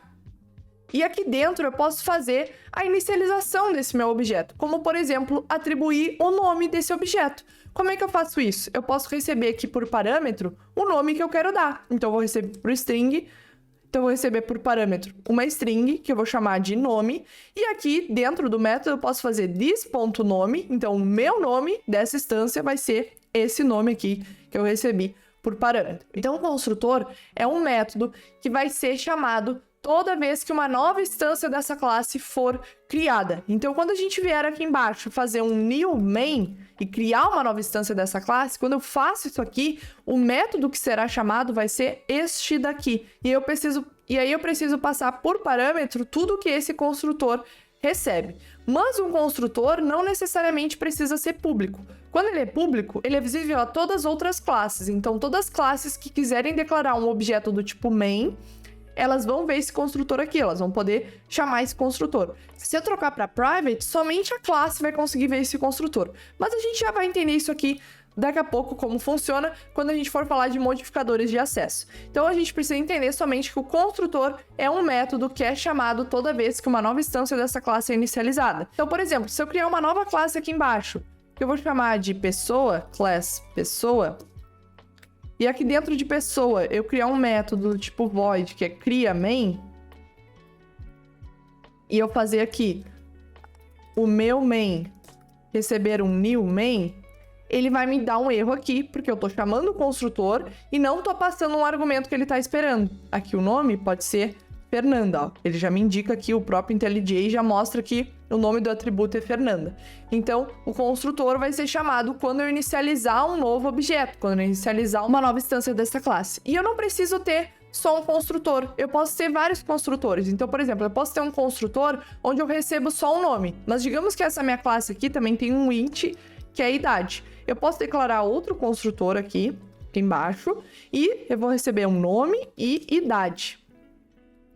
E aqui dentro eu posso fazer a inicialização desse meu objeto, como, por exemplo, atribuir o nome desse objeto. Como é que eu faço isso? Eu posso receber aqui por parâmetro o nome que eu quero dar. Então, eu vou receber por string, então eu vou receber por parâmetro uma string, que eu vou chamar de nome, e aqui dentro do método eu posso fazer this.nome, então o meu nome dessa instância vai ser esse nome aqui que eu recebi por parâmetro. Então, o construtor é um método que vai ser chamado toda vez que uma nova instância dessa classe for criada. Então, quando a gente vier aqui embaixo fazer um new main e criar uma nova instância dessa classe, quando eu faço isso aqui, o método que será chamado vai ser este daqui. E aí eu preciso passar por parâmetro tudo que esse construtor recebe. Mas um construtor não necessariamente precisa ser público. Quando ele é público, ele é visível a todas as outras classes. Então, todas as classes que quiserem declarar um objeto do tipo main, elas vão ver esse construtor aqui, elas vão poder chamar esse construtor. Se eu trocar para private, somente a classe vai conseguir ver esse construtor. Mas a gente já vai entender isso aqui daqui a pouco como funciona quando a gente for falar de modificadores de acesso. Então a gente precisa entender somente que o construtor é um método que é chamado toda vez que uma nova instância dessa classe é inicializada. Então, por exemplo, se eu criar uma nova classe aqui embaixo, que eu vou chamar de pessoa, class pessoa, e aqui dentro de pessoa eu criar um método do tipo void, que é cria main, e eu fazer aqui o meu main receber um new main, ele vai me dar um erro aqui, porque eu tô chamando o construtor e não tô passando um argumento que ele tá esperando. Aqui o nome pode ser Fernanda, ó. Ele já me indica aqui, o próprio IntelliJ já mostra que o nome do atributo é Fernanda. Então, o construtor vai ser chamado quando eu inicializar um novo objeto, quando eu inicializar uma nova instância dessa classe. E eu não preciso ter só um construtor, eu posso ter vários construtores. Então, por exemplo, eu posso ter um construtor onde eu recebo só um nome, mas digamos que essa minha classe aqui também tem um int, que é a idade. Eu posso declarar outro construtor aqui embaixo, e eu vou receber um nome e idade.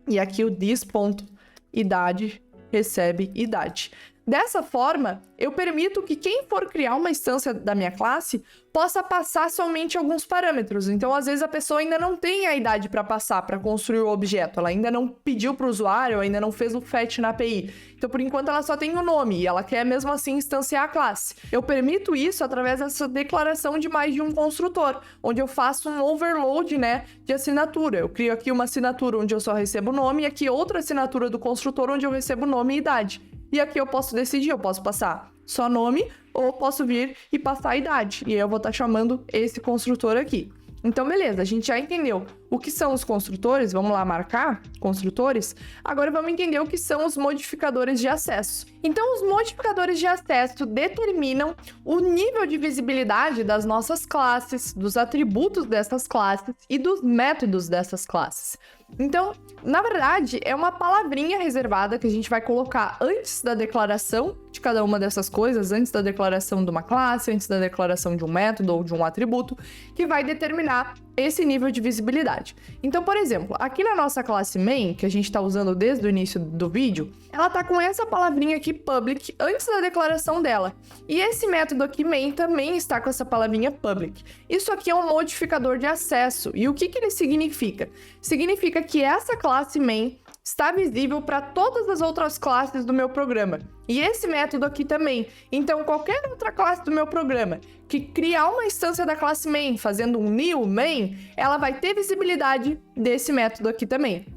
E aqui o this.idade recebe idade. Dessa forma, eu permito que quem for criar uma instância da minha classe possa passar somente alguns parâmetros. Então, às vezes, a pessoa ainda não tem a idade para passar, para construir o objeto. Ela ainda não pediu para o usuário, ainda não fez o fetch na API. Então, por enquanto, ela só tem o nome e ela quer, mesmo assim, instanciar a classe. Eu permito isso através dessa declaração de mais de um construtor, onde eu faço um overload, de assinatura. Eu crio aqui uma assinatura onde eu só recebo o nome e aqui outra assinatura do construtor onde eu recebo nome e idade. E aqui eu posso decidir, eu posso passar só nome ou posso vir e passar a idade. E aí eu vou estar chamando esse construtor aqui. Então, beleza, a gente já entendeu o que são os construtores, vamos lá marcar construtores. Agora vamos entender o que são os modificadores de acesso. Então, os modificadores de acesso determinam o nível de visibilidade das nossas classes, dos atributos dessas classes e dos métodos dessas classes. Então, na verdade, é uma palavrinha reservada que a gente vai colocar antes da declaração de cada uma dessas coisas, antes da declaração de uma classe, antes da declaração de um método ou de um atributo, que vai determinar esse nível de visibilidade. Então, por exemplo, aqui na nossa classe main, que a gente está usando desde o início do vídeo, ela tá com essa palavrinha aqui public antes da declaração dela. E esse método aqui main também está com essa palavrinha public. Isso aqui é um modificador de acesso. E o que ele significa? Significa que essa classe main está visível para todas as outras classes do meu programa. E esse método aqui também. Então, qualquer outra classe do meu programa que criar uma instância da classe main fazendo um new main, ela vai ter visibilidade desse método aqui também.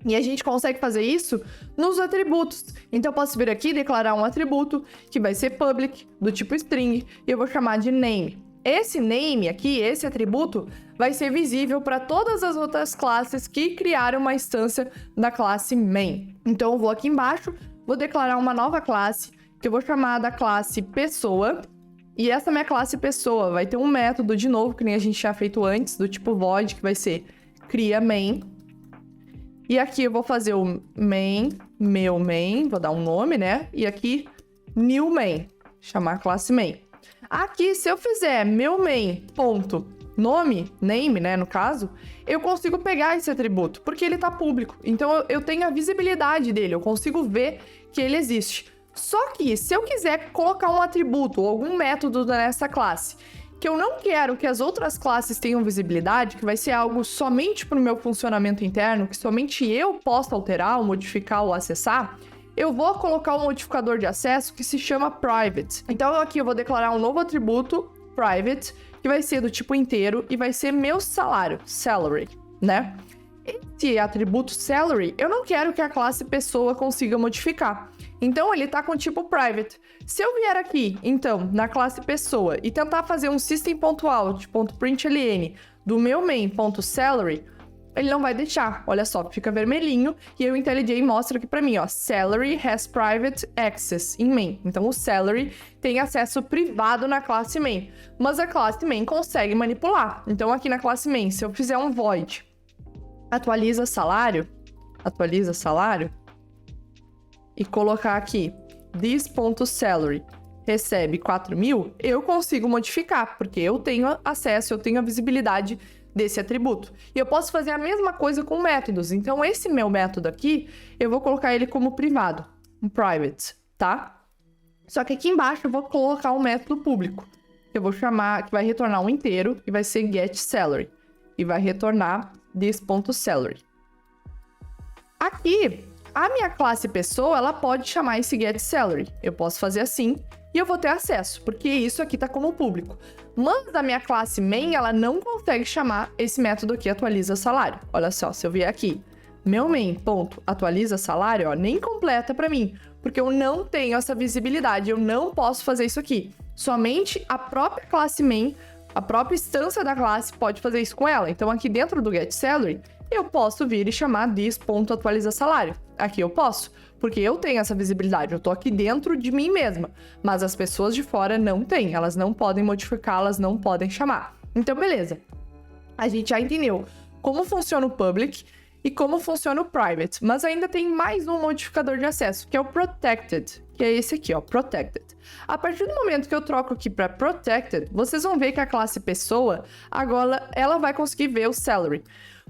E a gente consegue fazer isso nos atributos. Então, eu posso vir aqui e declarar um atributo que vai ser public, do tipo string, e eu vou chamar de name. Esse name aqui, esse atributo, vai ser visível para todas as outras classes que criaram uma instância da classe main. Então, eu vou aqui embaixo, vou declarar uma nova classe, que eu vou chamar da classe pessoa. E essa minha classe pessoa vai ter um método, de novo, que nem a gente tinha feito antes, do tipo void, que vai ser cria main. E aqui eu vou fazer o main, meu main, vou dar um nome, E aqui, new main, chamar a classe main. Aqui, se eu fizer meu main ponto nome, name, no caso, eu consigo pegar esse atributo, porque ele tá público. Então, eu tenho a visibilidade dele, eu consigo ver que ele existe. Só que, se eu quiser colocar um atributo ou algum método nessa classe, que eu não quero que as outras classes tenham visibilidade, que vai ser algo somente para o meu funcionamento interno, que somente eu posso alterar, ou modificar ou acessar, eu vou colocar um modificador de acesso que se chama private. Então, aqui eu vou declarar um novo atributo, private, que vai ser do tipo inteiro e vai ser meu salário, salary, Esse atributo salary, eu não quero que a classe pessoa consiga modificar. Então, ele tá com tipo private. Se eu vier aqui, então, na classe pessoa e tentar fazer um system.out.println do meu main.salary, ele não vai deixar. Olha só, fica vermelhinho e aí o IntelliJ mostra aqui pra mim, salary has private access in main. Então, o salary tem acesso privado na classe main, mas a classe main consegue manipular. Então, aqui na classe main, se eu fizer um void atualiza salário, e colocar aqui this.salary recebe 4.000, eu consigo modificar, porque eu tenho acesso, eu tenho a visibilidade desse atributo. E eu posso fazer a mesma coisa com métodos. Então, esse meu método aqui, eu vou colocar ele como privado, um private, tá? Só que aqui embaixo eu vou colocar um método público. que eu vou chamar, que vai retornar um inteiro, e vai ser getSalary. E vai retornar this.salary. Aqui, a minha classe pessoa, ela pode chamar esse getSalary. Eu posso fazer assim, e eu vou ter acesso, porque isso aqui tá como público. Mas a minha classe main, ela não consegue chamar esse método aqui, atualiza salário. Olha só, se eu vier aqui, meu main.atualiza salário, ó, nem completa para mim, porque eu não tenho essa visibilidade, eu não posso fazer isso aqui. Somente a própria classe main, a própria instância da classe pode fazer isso com ela. Então aqui dentro do getSalary, eu posso vir e chamar this.atualiza salário. Aqui eu posso, porque eu tenho essa visibilidade, eu tô aqui dentro de mim mesma, mas as pessoas de fora não têm, elas não podem modificar, elas não podem chamar. Então beleza, a gente já entendeu como funciona o public e como funciona o private, mas ainda tem mais um modificador de acesso, que é o protected, que é esse aqui, ó, protected. A partir do momento que eu troco aqui para protected, vocês vão ver que a classe pessoa, agora ela vai conseguir ver o salary.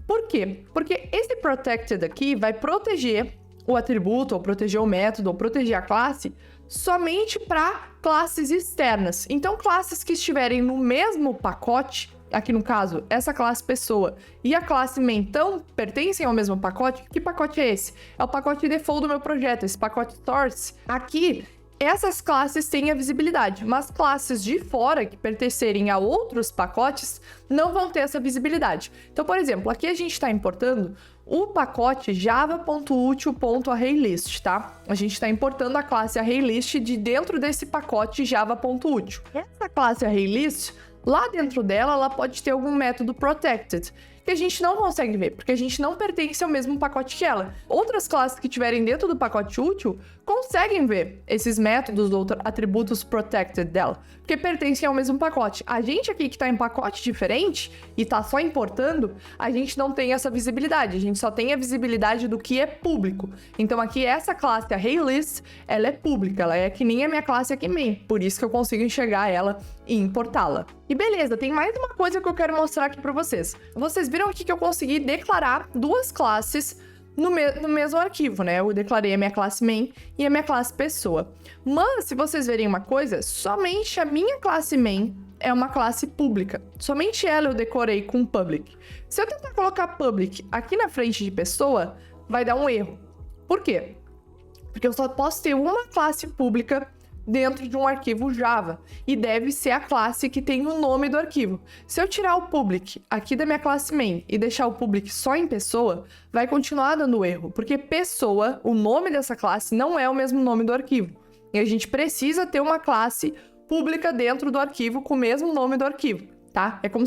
Por quê? Porque esse protected aqui vai proteger o atributo, ou proteger o método, ou proteger a classe, somente para classes externas. Então, classes que estiverem no mesmo pacote, aqui no caso, essa classe pessoa e a classe main, então, pertencem ao mesmo pacote. Que pacote é esse? É o pacote default do meu projeto, esse pacote source. Aqui, essas classes têm a visibilidade, mas classes de fora, que pertencerem a outros pacotes, não vão ter essa visibilidade. Então, por exemplo, aqui a gente está importando o pacote java.util.arraylist, tá? A gente está importando a classe arraylist de dentro desse pacote java.util. Essa classe arraylist, lá dentro dela, ela pode ter algum método protected, que a gente não consegue ver, porque a gente não pertence ao mesmo pacote que ela. Outras classes que estiverem dentro do pacote útil conseguem ver esses métodos ou atributos protected dela, porque pertencem ao mesmo pacote. A gente aqui que está em pacote diferente e está só importando, a gente não tem essa visibilidade, a gente só tem a visibilidade do que é público. Então aqui essa classe, a ArrayList, ela é pública, ela é que nem a minha classe aqui main, por isso que eu consigo enxergar ela e importá-la. E beleza, tem mais uma coisa que eu quero mostrar aqui para vocês. Vocês viram aqui que eu consegui declarar duas classes no mesmo arquivo, né? Eu declarei a minha classe main e a minha classe pessoa. Mas, se vocês verem uma coisa, somente a minha classe main é uma classe pública. Somente ela eu decorei com public. Se eu tentar colocar public aqui na frente de pessoa, vai dar um erro. Por quê? Porque eu só posso ter uma classe pública dentro de um arquivo Java, e deve ser a classe que tem o nome do arquivo. Se eu tirar o public aqui da minha classe main e deixar o public só em pessoa, vai continuar dando erro, porque pessoa, o nome dessa classe, não é o mesmo nome do arquivo. E a gente precisa ter uma classe pública dentro do arquivo com o mesmo nome do arquivo, tá? É como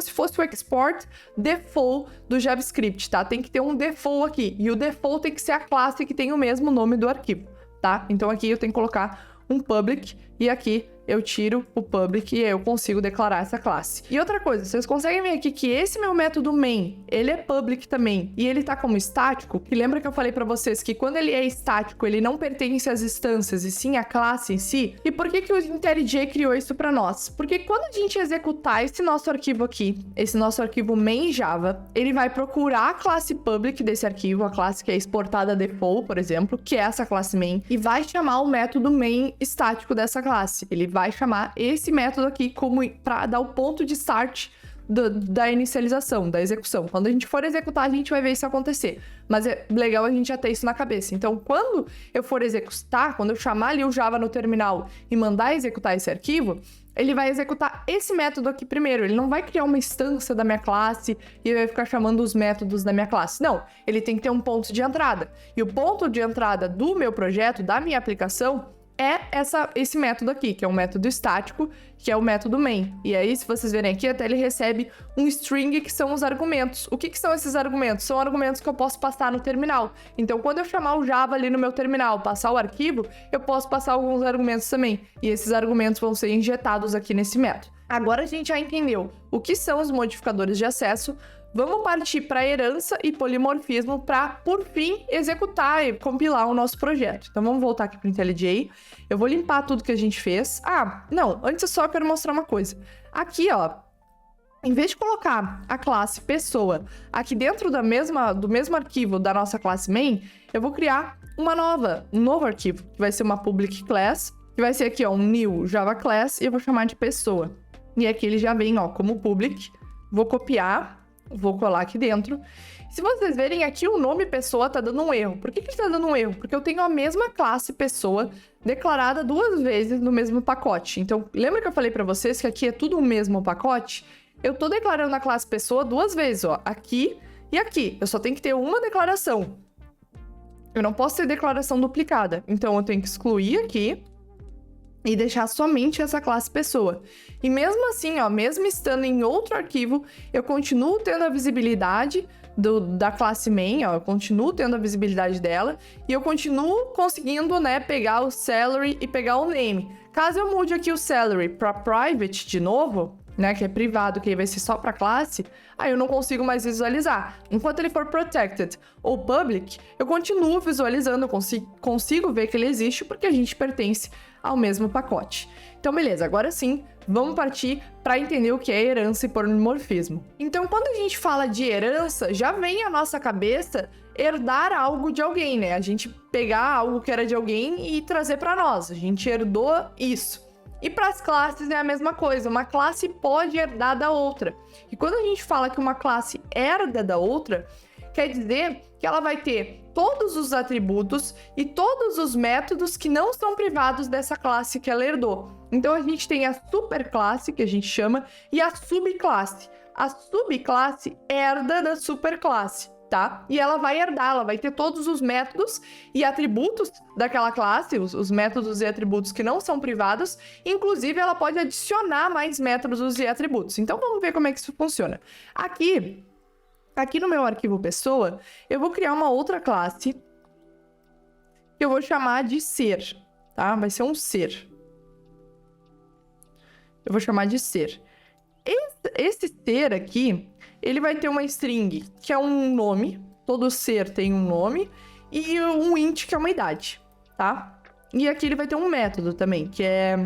se fosse o export default do JavaScript, tá? Tem que ter um default aqui, e o default tem que ser a classe que tem o mesmo nome do arquivo, tá? Então aqui eu tenho que colocar um public, e aqui eu tiro o public e eu consigo declarar essa classe. E outra coisa, vocês conseguem ver aqui que esse meu método main, ele é public também, e ele tá como estático, que lembra que eu falei pra vocês que quando ele é estático, ele não pertence às instâncias, e sim à classe em si? E por que que o IntelliJ criou isso pra nós? Porque quando a gente executar esse nosso arquivo aqui, esse nosso arquivo main Java, ele vai procurar a classe public desse arquivo, a classe que é exportada default, por exemplo, que é essa classe main, e vai chamar o método main estático dessa classe. Ele vai chamar esse método aqui como para dar o ponto de start da inicialização, da execução. Quando a gente for executar, a gente vai ver isso acontecer. Mas é legal a gente já ter isso na cabeça. Então, quando eu for executar, quando eu chamar ali o Java no terminal e mandar executar esse arquivo, ele vai executar esse método aqui primeiro. Ele não vai criar uma instância da minha classe e vai ficar chamando os métodos da minha classe. Não, ele tem que ter um ponto de entrada. E o ponto de entrada do meu projeto, da minha aplicação, é esse método aqui, que é um método estático, que é o método main. E aí, se vocês verem aqui, até ele recebe um string, que são os argumentos. O que são esses argumentos? São argumentos que eu posso passar no terminal. Então, quando eu chamar o Java ali no meu terminal, passar o arquivo, eu posso passar alguns argumentos também. E esses argumentos vão ser injetados aqui nesse método. Agora a gente já entendeu o que são os modificadores de acesso. Vamos partir para herança e polimorfismo para, por fim, executar e compilar o nosso projeto. Então, vamos voltar aqui para o IntelliJ. Eu vou limpar tudo que a gente fez. Ah, não, antes eu só quero mostrar uma coisa. Aqui, ó, em vez de colocar a classe pessoa aqui dentro do mesmo arquivo da nossa classe main, eu vou criar um novo arquivo, que vai ser uma public class, que vai ser aqui, ó, um new Java Class, e eu vou chamar de pessoa. E aqui ele já vem, ó, como public. Vou copiar, vou colar aqui dentro. Se vocês verem aqui, o nome pessoa tá dando um erro. Por que que tá dando um erro? Porque eu tenho a mesma classe pessoa declarada 2 vezes no mesmo pacote. Então, lembra que eu falei pra vocês que aqui é tudo o mesmo pacote? Eu tô declarando a classe pessoa 2 vezes, ó, aqui e aqui. Eu só tenho que ter uma declaração. Eu não posso ter declaração duplicada. Então, eu tenho que excluir aqui e deixar somente essa classe pessoa. E mesmo assim, ó, mesmo estando em outro arquivo, eu continuo tendo a visibilidade da classe main, ó, eu continuo tendo a visibilidade dela e eu continuo conseguindo, né, pegar o salary e pegar o name. Caso eu mude aqui o salary para private de novo, né, que é privado, que aí vai ser só para classe, aí eu não consigo mais visualizar. Enquanto ele for protected ou public, eu continuo visualizando, eu consigo ver que ele existe porque a gente pertence ao mesmo pacote. Então, beleza, agora sim, vamos partir para entender o que é herança e polimorfismo. Então, quando a gente fala de herança, já vem à nossa cabeça herdar algo de alguém, né? A gente pegar algo que era de alguém e trazer para nós. A gente herdou isso. E para as classes é a mesma coisa, uma classe pode herdar da outra. E quando a gente fala que uma classe herda da outra, quer dizer que ela vai ter todos os atributos e todos os métodos que não são privados dessa classe que ela herdou. Então a gente tem a superclasse, que a gente chama, e a subclasse. A subclasse herda da superclasse, tá? E ela vai herdar, ela vai ter todos os métodos e atributos daquela classe, os métodos e atributos que não são privados, inclusive ela pode adicionar mais métodos e atributos. Então vamos ver como é que isso funciona. Aqui no meu arquivo pessoa, eu vou criar uma outra classe que eu vou chamar de ser, tá? Vai ser um ser. Eu vou chamar de ser. Esse ser aqui, ele vai ter uma string, que é um nome. Todo ser tem um nome. E um int, que é uma idade, tá? E aqui ele vai ter um método também, que é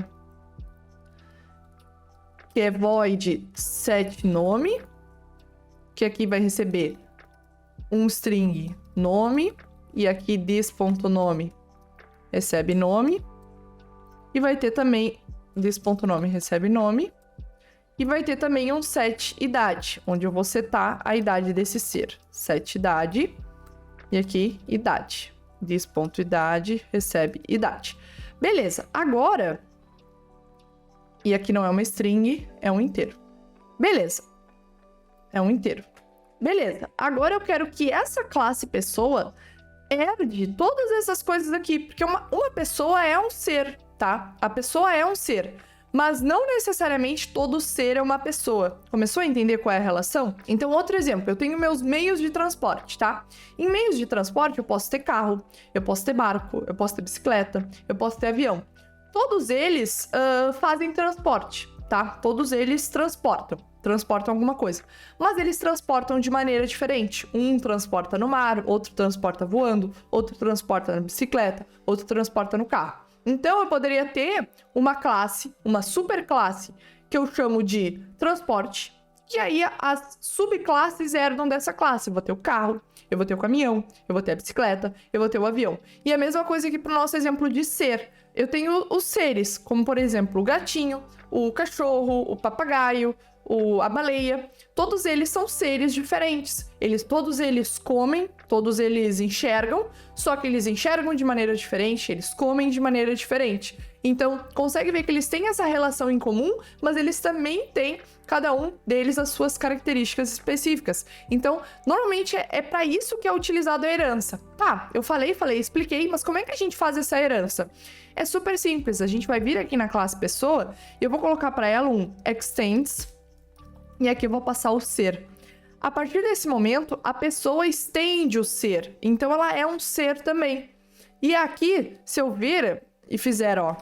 void setNome, que aqui vai receber um string nome, e aqui this.nome recebe nome, e vai ter também this.nome recebe nome, e vai ter também um set idade, onde eu vou setar a idade desse ser. Set idade, e aqui idade. This.idade recebe idade. Beleza, agora... E aqui não é uma string, é um inteiro. Beleza. É um inteiro. Beleza. Agora eu quero que essa classe pessoa herde todas essas coisas aqui. Porque uma pessoa é um ser, tá? A pessoa é um ser. Mas não necessariamente todo ser é uma pessoa. Começou a entender qual é a relação? Então, outro exemplo. Eu tenho meus meios de transporte, tá? Em meios de transporte, eu posso ter carro, eu posso ter barco, eu posso ter bicicleta, eu posso ter avião. Todos eles fazem transporte, tá? Todos eles transportam alguma coisa. Mas eles transportam de maneira diferente. Um transporta no mar, outro transporta voando, outro transporta na bicicleta, outro transporta no carro. Então, eu poderia ter uma classe, uma superclasse, que eu chamo de transporte, e aí as subclasses herdam dessa classe. Eu vou ter o carro, eu vou ter o caminhão, eu vou ter a bicicleta, eu vou ter o avião. E a mesma coisa aqui para o nosso exemplo de ser. Eu tenho os seres, como por exemplo o gatinho, o cachorro, o papagaio, a baleia. Todos eles são seres diferentes. Todos eles comem, todos eles enxergam, só que eles enxergam de maneira diferente, eles comem de maneira diferente. Então, consegue ver que eles têm essa relação em comum, mas eles também têm, cada um deles, as suas características específicas. Então, normalmente é para isso que é utilizado a herança. Tá, eu falei, expliquei, mas como é que a gente faz essa herança? É super simples, a gente vai vir aqui na classe pessoa e eu vou colocar para ela um extends, e aqui eu vou passar o ser. A partir desse momento, a pessoa estende o ser, então ela é um ser também. E aqui, se eu vir e fizer, ó,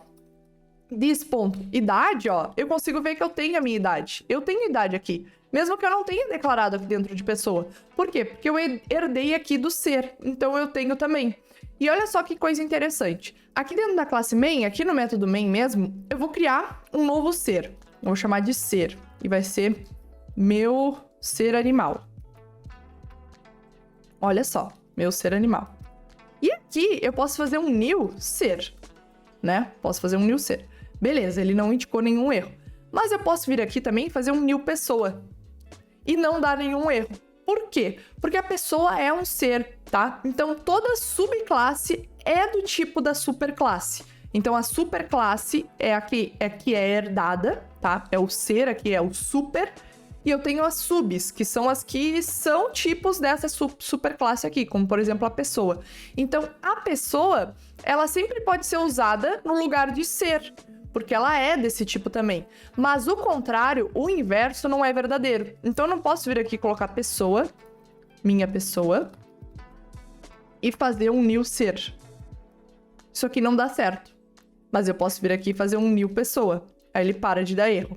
this.idade, ó, eu consigo ver que eu tenho a minha idade. Eu tenho idade aqui, mesmo que eu não tenha declarado aqui dentro de pessoa. Por quê? Porque eu herdei aqui do ser, então eu tenho também. E olha só que coisa interessante. Aqui dentro da classe main, aqui no método main mesmo, eu vou criar um novo ser. Eu vou chamar de ser, e vai ser meu ser animal. Olha só, meu ser animal. E aqui eu posso fazer um new ser, né? Posso fazer um new ser. Beleza, ele não indicou nenhum erro. Mas eu posso vir aqui também e fazer um new pessoa e não dar nenhum erro. Por quê? Porque a pessoa é um ser, tá? Então, toda subclasse é do tipo da superclasse. Então, a superclasse é a que é herdada, tá? É o ser, aqui é o super. E eu tenho as subs, que são as que são tipos dessa superclasse aqui, como, por exemplo, a pessoa. Então, a pessoa, ela sempre pode ser usada no lugar de ser, porque ela é desse tipo também. Mas o contrário, o inverso, não é verdadeiro. Então, eu não posso vir aqui e colocar pessoa, minha pessoa, e fazer um new ser. Isso aqui não dá certo. Mas eu posso vir aqui e fazer um new pessoa. Aí ele para de dar erro.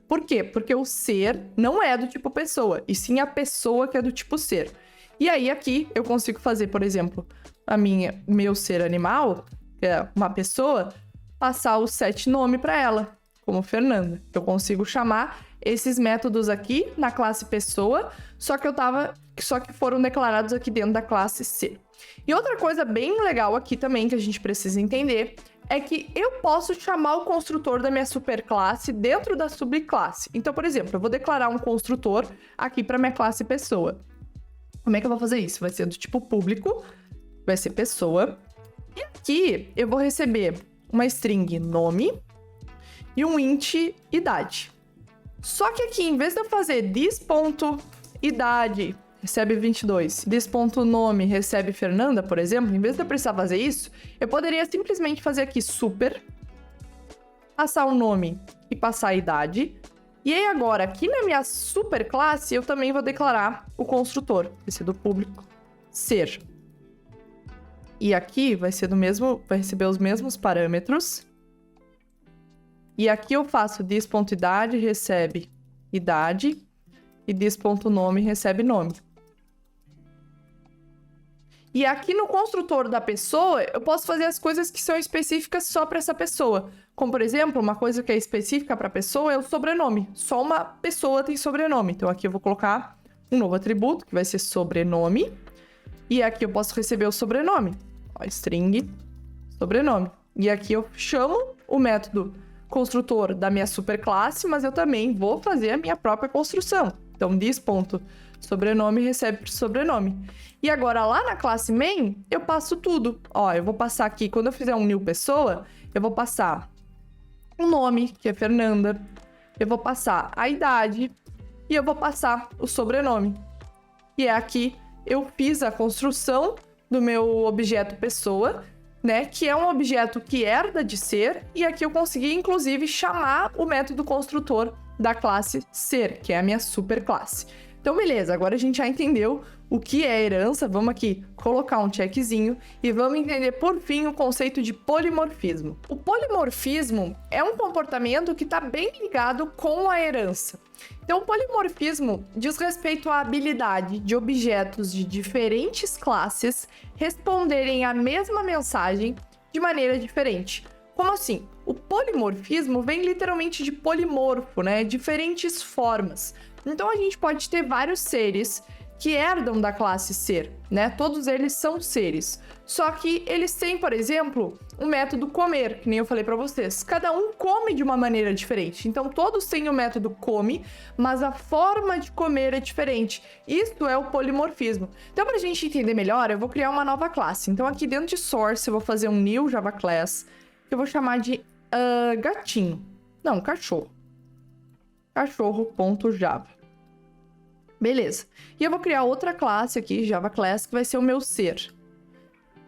Por quê? Porque o ser não é do tipo pessoa, e sim a pessoa que é do tipo ser. E aí aqui eu consigo fazer, por exemplo, meu ser animal, que é uma pessoa, passar o set nome para ela, como Fernanda. Eu consigo chamar esses métodos aqui na classe pessoa, só que foram declarados aqui dentro da classe ser. E outra coisa bem legal aqui também que a gente precisa entender é que eu posso chamar o construtor da minha superclasse dentro da subclasse. Então, por exemplo, eu vou declarar um construtor aqui para minha classe pessoa. Como é que eu vou fazer isso? Vai ser do tipo público, vai ser pessoa. E aqui eu vou receber uma string nome e um int idade. Só que aqui, em vez de eu fazer this.idade recebe 22, this.nome recebe Fernanda, por exemplo, em vez de eu precisar fazer isso, eu poderia simplesmente fazer aqui super, passar o nome e passar a idade. E aí agora, aqui na minha superclasse, eu também vou declarar o construtor, vai ser do público ser. E aqui vai receber os mesmos parâmetros. E aqui eu faço this.idade recebe idade e this.nome recebe nome. E aqui no construtor da pessoa, eu posso fazer as coisas que são específicas só para essa pessoa. Como, por exemplo, uma coisa que é específica para a pessoa é o sobrenome. Só uma pessoa tem sobrenome. Então, aqui eu vou colocar um novo atributo, que vai ser sobrenome. E aqui eu posso receber o sobrenome. Ó, string, sobrenome. E aqui eu chamo o método construtor da minha superclasse, mas eu também vou fazer a minha própria construção. Então, this.sobrenome recebe sobrenome. E agora, lá na classe main, eu passo tudo. Ó, eu vou passar aqui, quando eu fizer um new pessoa, eu vou passar o nome, que é Fernanda. Eu vou passar a idade e eu vou passar o sobrenome. E é aqui eu fiz a construção do meu objeto pessoa, né? Que é um objeto que herda de ser. E aqui eu consegui, inclusive, chamar o método construtor da classe ser, que é a minha superclasse. Então, beleza, agora a gente já entendeu o que é herança. Vamos aqui colocar um checkzinho e vamos entender, por fim, o conceito de polimorfismo. O polimorfismo é um comportamento que está bem ligado com a herança. Então, o polimorfismo diz respeito à habilidade de objetos de diferentes classes responderem à mesma mensagem de maneira diferente. Como assim? O polimorfismo vem literalmente de polimorfo, né? Diferentes formas. Então, a gente pode ter vários seres que herdam da classe ser, né? Todos eles são seres. Só que eles têm, por exemplo, o método comer, que nem eu falei para vocês. Cada um come de uma maneira diferente. Então, todos têm o método come, mas a forma de comer é diferente. Isso é o polimorfismo. Então, para a gente entender melhor, eu vou criar uma nova classe. Então, aqui dentro de source, eu vou fazer um new Java class, que eu vou chamar de gatinho. Não, cachorro. Cachorro.java. Beleza. E eu vou criar outra classe aqui, Java Class, que vai ser o meu ser.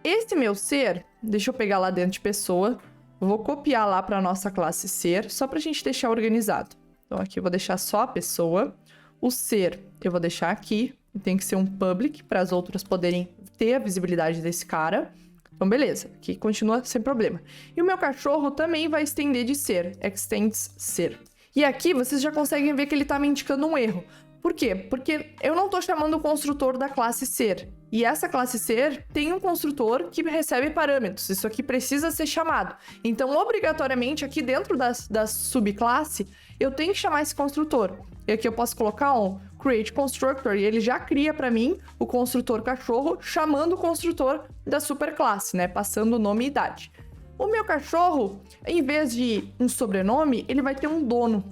Esse meu ser, deixa eu pegar lá dentro de pessoa, vou copiar lá para a nossa classe ser, só para a gente deixar organizado. Então, aqui eu vou deixar só a pessoa. O ser eu vou deixar aqui, tem que ser um public para as outras poderem ter a visibilidade desse cara. Então, beleza, aqui continua sem problema. E o meu cachorro também vai estender de ser, extends ser. E aqui vocês já conseguem ver que ele está me indicando um erro. Por quê? Porque eu não estou chamando o construtor da classe ser. E essa classe ser tem um construtor que recebe parâmetros. Isso aqui precisa ser chamado. Então, obrigatoriamente, aqui dentro da subclasse, eu tenho que chamar esse construtor. E aqui eu posso colocar um create constructor e ele já cria para mim o construtor cachorro, chamando o construtor da superclasse, né? Passando o nome e idade. O meu cachorro, em vez de um sobrenome, ele vai ter um dono.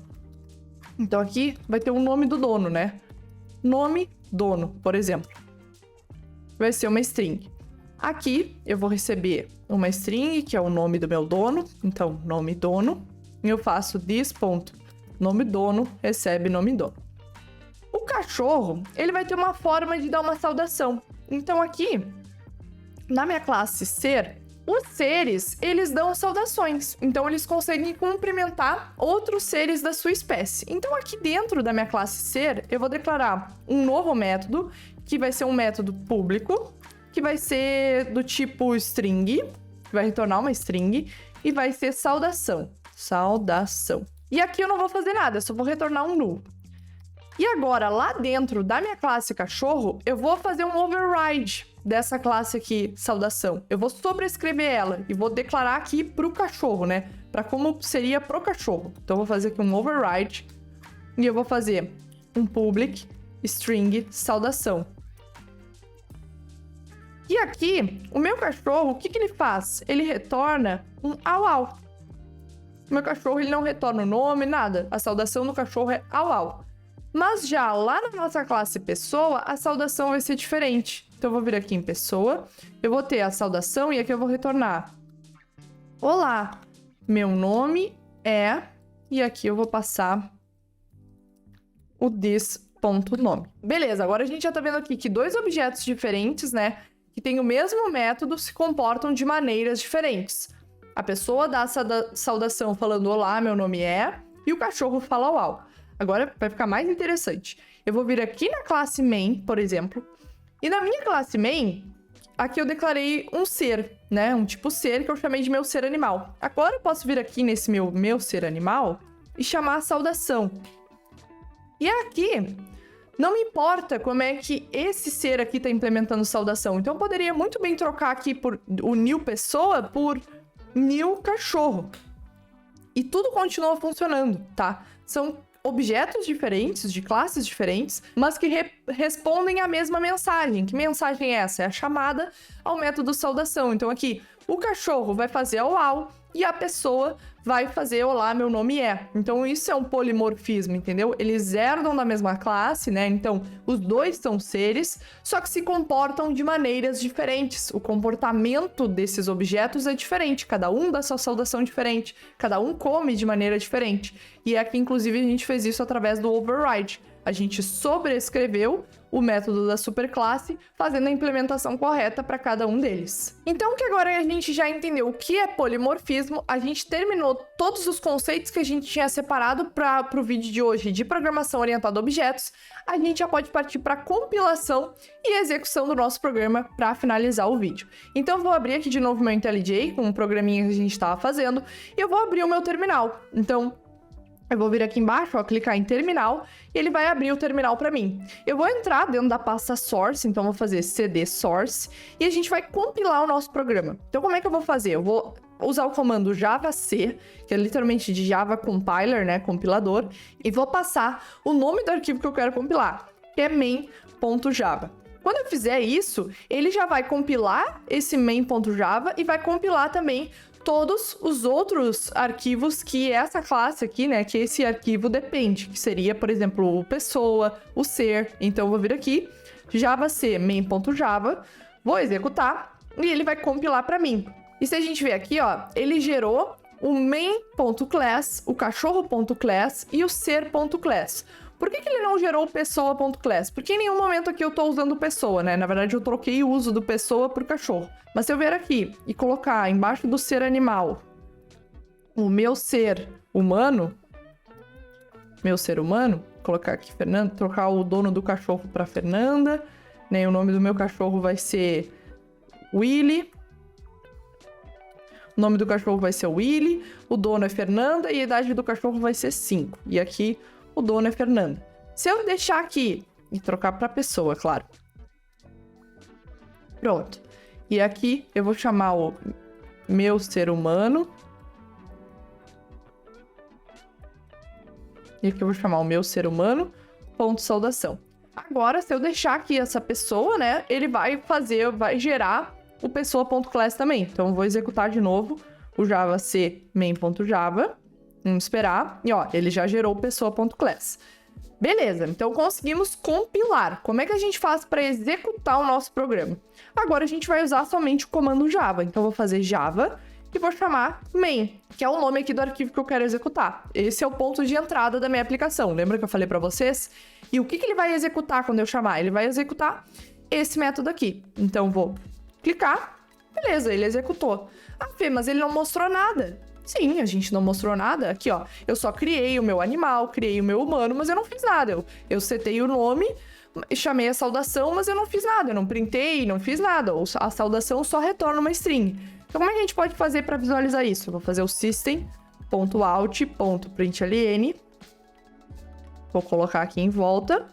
Então aqui vai ter o nome do dono, né? Nome, dono, por exemplo. Vai ser uma string. Aqui eu vou receber uma string, que é o nome do meu dono. Então, nome dono. E eu faço this.nome dono, recebe nome dono. O cachorro, ele vai ter uma forma de dar uma saudação. Então aqui, na minha classe ser, os seres, eles dão saudações. Então, eles conseguem cumprimentar outros seres da sua espécie. Então, aqui dentro da minha classe ser, eu vou declarar um novo método, que vai ser um método público, que vai ser do tipo string, que vai retornar uma string, e vai ser saudação. Saudação. E aqui eu não vou fazer nada, eu só vou retornar um null. E agora, lá dentro da minha classe cachorro, eu vou fazer um override dessa classe aqui, saudação. Eu vou sobrescrever ela e vou declarar aqui pro cachorro, né? Para como seria pro cachorro. Então, eu vou fazer aqui um override e eu vou fazer um public string saudação. E aqui, o meu cachorro, o que ele faz? Ele retorna um au au. O meu cachorro, ele não retorna o nome, nada. A saudação do cachorro é au au. Mas já lá na nossa classe pessoa, a saudação vai ser diferente. Então, eu vou vir aqui em pessoa, eu vou ter a saudação e aqui eu vou retornar. Olá, meu nome é... E aqui eu vou passar o this.nome. Beleza, agora a gente já tá vendo aqui que dois objetos diferentes, né, que têm o mesmo método, se comportam de maneiras diferentes. A pessoa dá a saudação falando olá, meu nome é, e o cachorro fala uau. Agora vai ficar mais interessante. Eu vou vir aqui na classe main, por exemplo, e na minha classe main, aqui eu declarei um ser, né? Um tipo ser que eu chamei de meu ser animal. Agora eu posso vir aqui nesse meu ser animal e chamar a saudação. E aqui, não me importa como é que esse ser aqui está implementando saudação. Então eu poderia muito bem trocar aqui por o new pessoa por new cachorro. E tudo continua funcionando, tá? São objetos diferentes, de classes diferentes, mas que respondem à mesma mensagem. Que mensagem é essa? É a chamada ao método saudação. Então aqui, o cachorro vai fazer au e a pessoa vai fazer olá, meu nome é. Então isso é um polimorfismo, entendeu? Eles herdam da mesma classe, né? Então os dois são seres, só que se comportam de maneiras diferentes. O comportamento desses objetos é diferente, cada um dá sua saudação diferente, cada um come de maneira diferente. E aqui, inclusive, a gente fez isso através do override. A gente sobrescreveu o método da superclasse, fazendo a implementação correta para cada um deles. Então que agora a gente já entendeu o que é polimorfismo, a gente terminou todos os conceitos que a gente tinha separado para o vídeo de hoje de programação orientada a objetos, a gente já pode partir para compilação e execução do nosso programa para finalizar o vídeo. Então eu vou abrir aqui de novo meu IntelliJ com um programinha que a gente estava fazendo e eu vou abrir o meu terminal. Então eu vou vir aqui embaixo, ó, clicar em terminal, e ele vai abrir o terminal para mim. Eu vou entrar dentro da pasta source, então vou fazer cd source, e a gente vai compilar o nosso programa. Então como é que eu vou fazer? Eu vou usar o comando javac, que é literalmente de Java Compiler, né, compilador, e vou passar o nome do arquivo que eu quero compilar, que é main.java. Quando eu fizer isso, ele já vai compilar esse main.java e vai compilar também todos os outros arquivos que essa classe aqui, né, que esse arquivo depende, que seria, por exemplo, o pessoa, o ser. Então, eu vou vir aqui, javac main.java, vou executar e ele vai compilar para mim. E se a gente ver aqui, ó, ele gerou o main.class, o cachorro.class e o ser.class. Por que ele não gerou o pessoa.class? Porque em nenhum momento aqui eu tô usando pessoa, né? Na verdade, eu troquei o uso do pessoa por cachorro. Mas se eu vier aqui e colocar embaixo do ser animal o meu ser humano, colocar aqui Fernanda, trocar o dono do cachorro para Fernanda, né? O nome do meu cachorro vai ser Willy. O nome do cachorro vai ser Willy, o dono é Fernanda e a idade do cachorro vai ser 5. E aqui o dono é Fernanda. Se eu deixar aqui e trocar para pessoa, claro. Pronto. E aqui eu vou chamar o meu ser humano. E aqui eu vou chamar o meu ser humano, ponto saudação. Agora, se eu deixar aqui essa pessoa, né, ele vai gerar o pessoa.class também. Então, eu vou executar de novo o Java C main.java. Vamos esperar. E ó, ele já gerou pessoa.class. Beleza, então conseguimos compilar. Como é que a gente faz para executar o nosso programa? Agora a gente vai usar somente o comando Java. Então eu vou fazer Java e vou chamar main, que é o nome aqui do arquivo que eu quero executar. Esse é o ponto de entrada da minha aplicação. Lembra que eu falei para vocês? E o que ele vai executar quando eu chamar? Ele vai executar esse método aqui. Então vou clicar. Beleza, ele executou. Ah, Fê, mas ele não mostrou nada. Sim, a gente não mostrou nada. Aqui, ó, eu só criei o meu animal, criei o meu humano, mas eu não fiz nada. Eu setei o nome, chamei a saudação, mas eu não fiz nada. Eu não printei, não fiz nada. A saudação só retorna uma string. Então, como é que a gente pode fazer para visualizar isso? Eu vou fazer o system.out.println. Vou colocar aqui em volta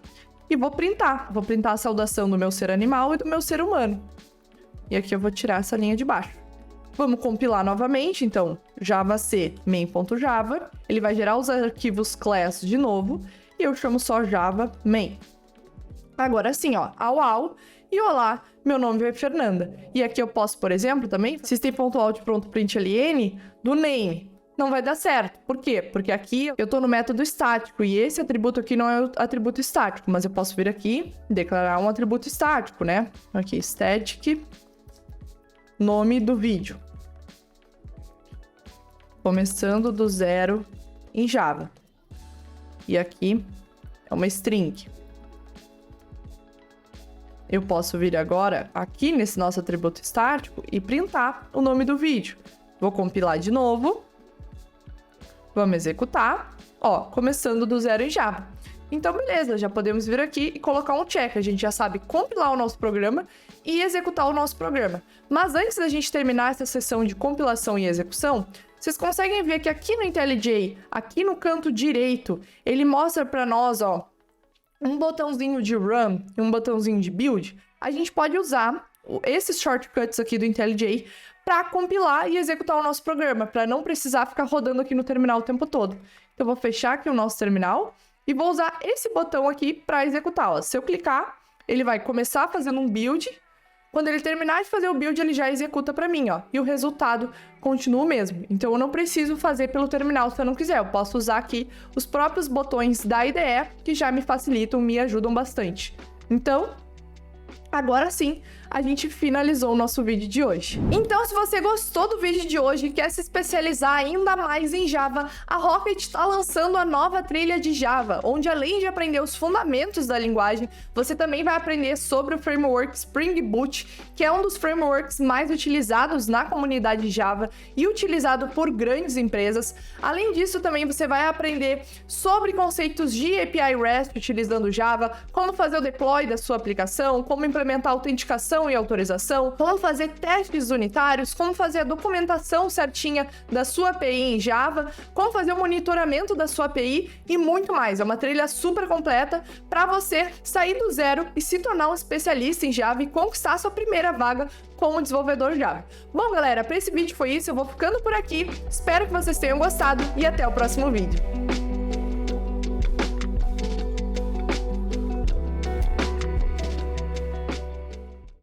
e vou printar. Vou printar a saudação do meu ser animal e do meu ser humano. E aqui eu vou tirar essa linha de baixo. Vamos compilar novamente, então, Java C main.java, ele vai gerar os arquivos class de novo, e eu chamo só Java main. Agora sim, ó, au, e olá, meu nome é Fernanda. E aqui eu posso, por exemplo, também, system.out.println do name. Não vai dar certo. Por quê? Porque aqui eu tô no método estático, e esse atributo aqui não é o atributo estático, mas eu posso vir aqui e declarar um atributo estático, né? Aqui, static, nome do vídeo. Começando do zero em Java. E aqui é uma string. Eu posso vir agora aqui nesse nosso atributo estático e printar o nome do vídeo. Vou compilar de novo. Vamos executar. Ó, começando do zero em Java. Então, beleza, já podemos vir aqui e colocar um check. A gente já sabe compilar o nosso programa e executar o nosso programa. Mas antes da gente terminar essa sessão de compilação e execução, vocês conseguem ver que aqui no IntelliJ, aqui no canto direito, ele mostra para nós, ó, um botãozinho de Run e um botãozinho de Build. A gente pode usar esses shortcuts aqui do IntelliJ para compilar e executar o nosso programa, para não precisar ficar rodando aqui no terminal o tempo todo. Então, eu vou fechar aqui o nosso terminal e vou usar esse botão aqui para executar. Ó. Se eu clicar, ele vai começar fazendo um build. Quando ele terminar de fazer o build, ele já executa para mim, ó. E o resultado continua o mesmo. Então, eu não preciso fazer pelo terminal se eu não quiser. Eu posso usar aqui os próprios botões da IDE, que já me facilitam, me ajudam bastante. Então, agora sim, a gente finalizou o nosso vídeo de hoje. Então, se você gostou do vídeo de hoje e quer se especializar ainda mais em Java, a Rocket está lançando a nova trilha de Java, onde além de aprender os fundamentos da linguagem, você também vai aprender sobre o framework Spring Boot, que é um dos frameworks mais utilizados na comunidade Java e utilizado por grandes empresas. Além disso, também você vai aprender sobre conceitos de API REST utilizando Java, como fazer o deploy da sua aplicação, como implementar autenticação e autorização, como fazer testes unitários, como fazer a documentação certinha da sua API em Java, como fazer o monitoramento da sua API e muito mais. É uma trilha super completa para você sair do zero e se tornar um especialista em Java e conquistar sua primeira vaga como desenvolvedor Java. Bom, galera, para esse vídeo foi isso. Eu vou ficando por aqui. Espero que vocês tenham gostado e até o próximo vídeo.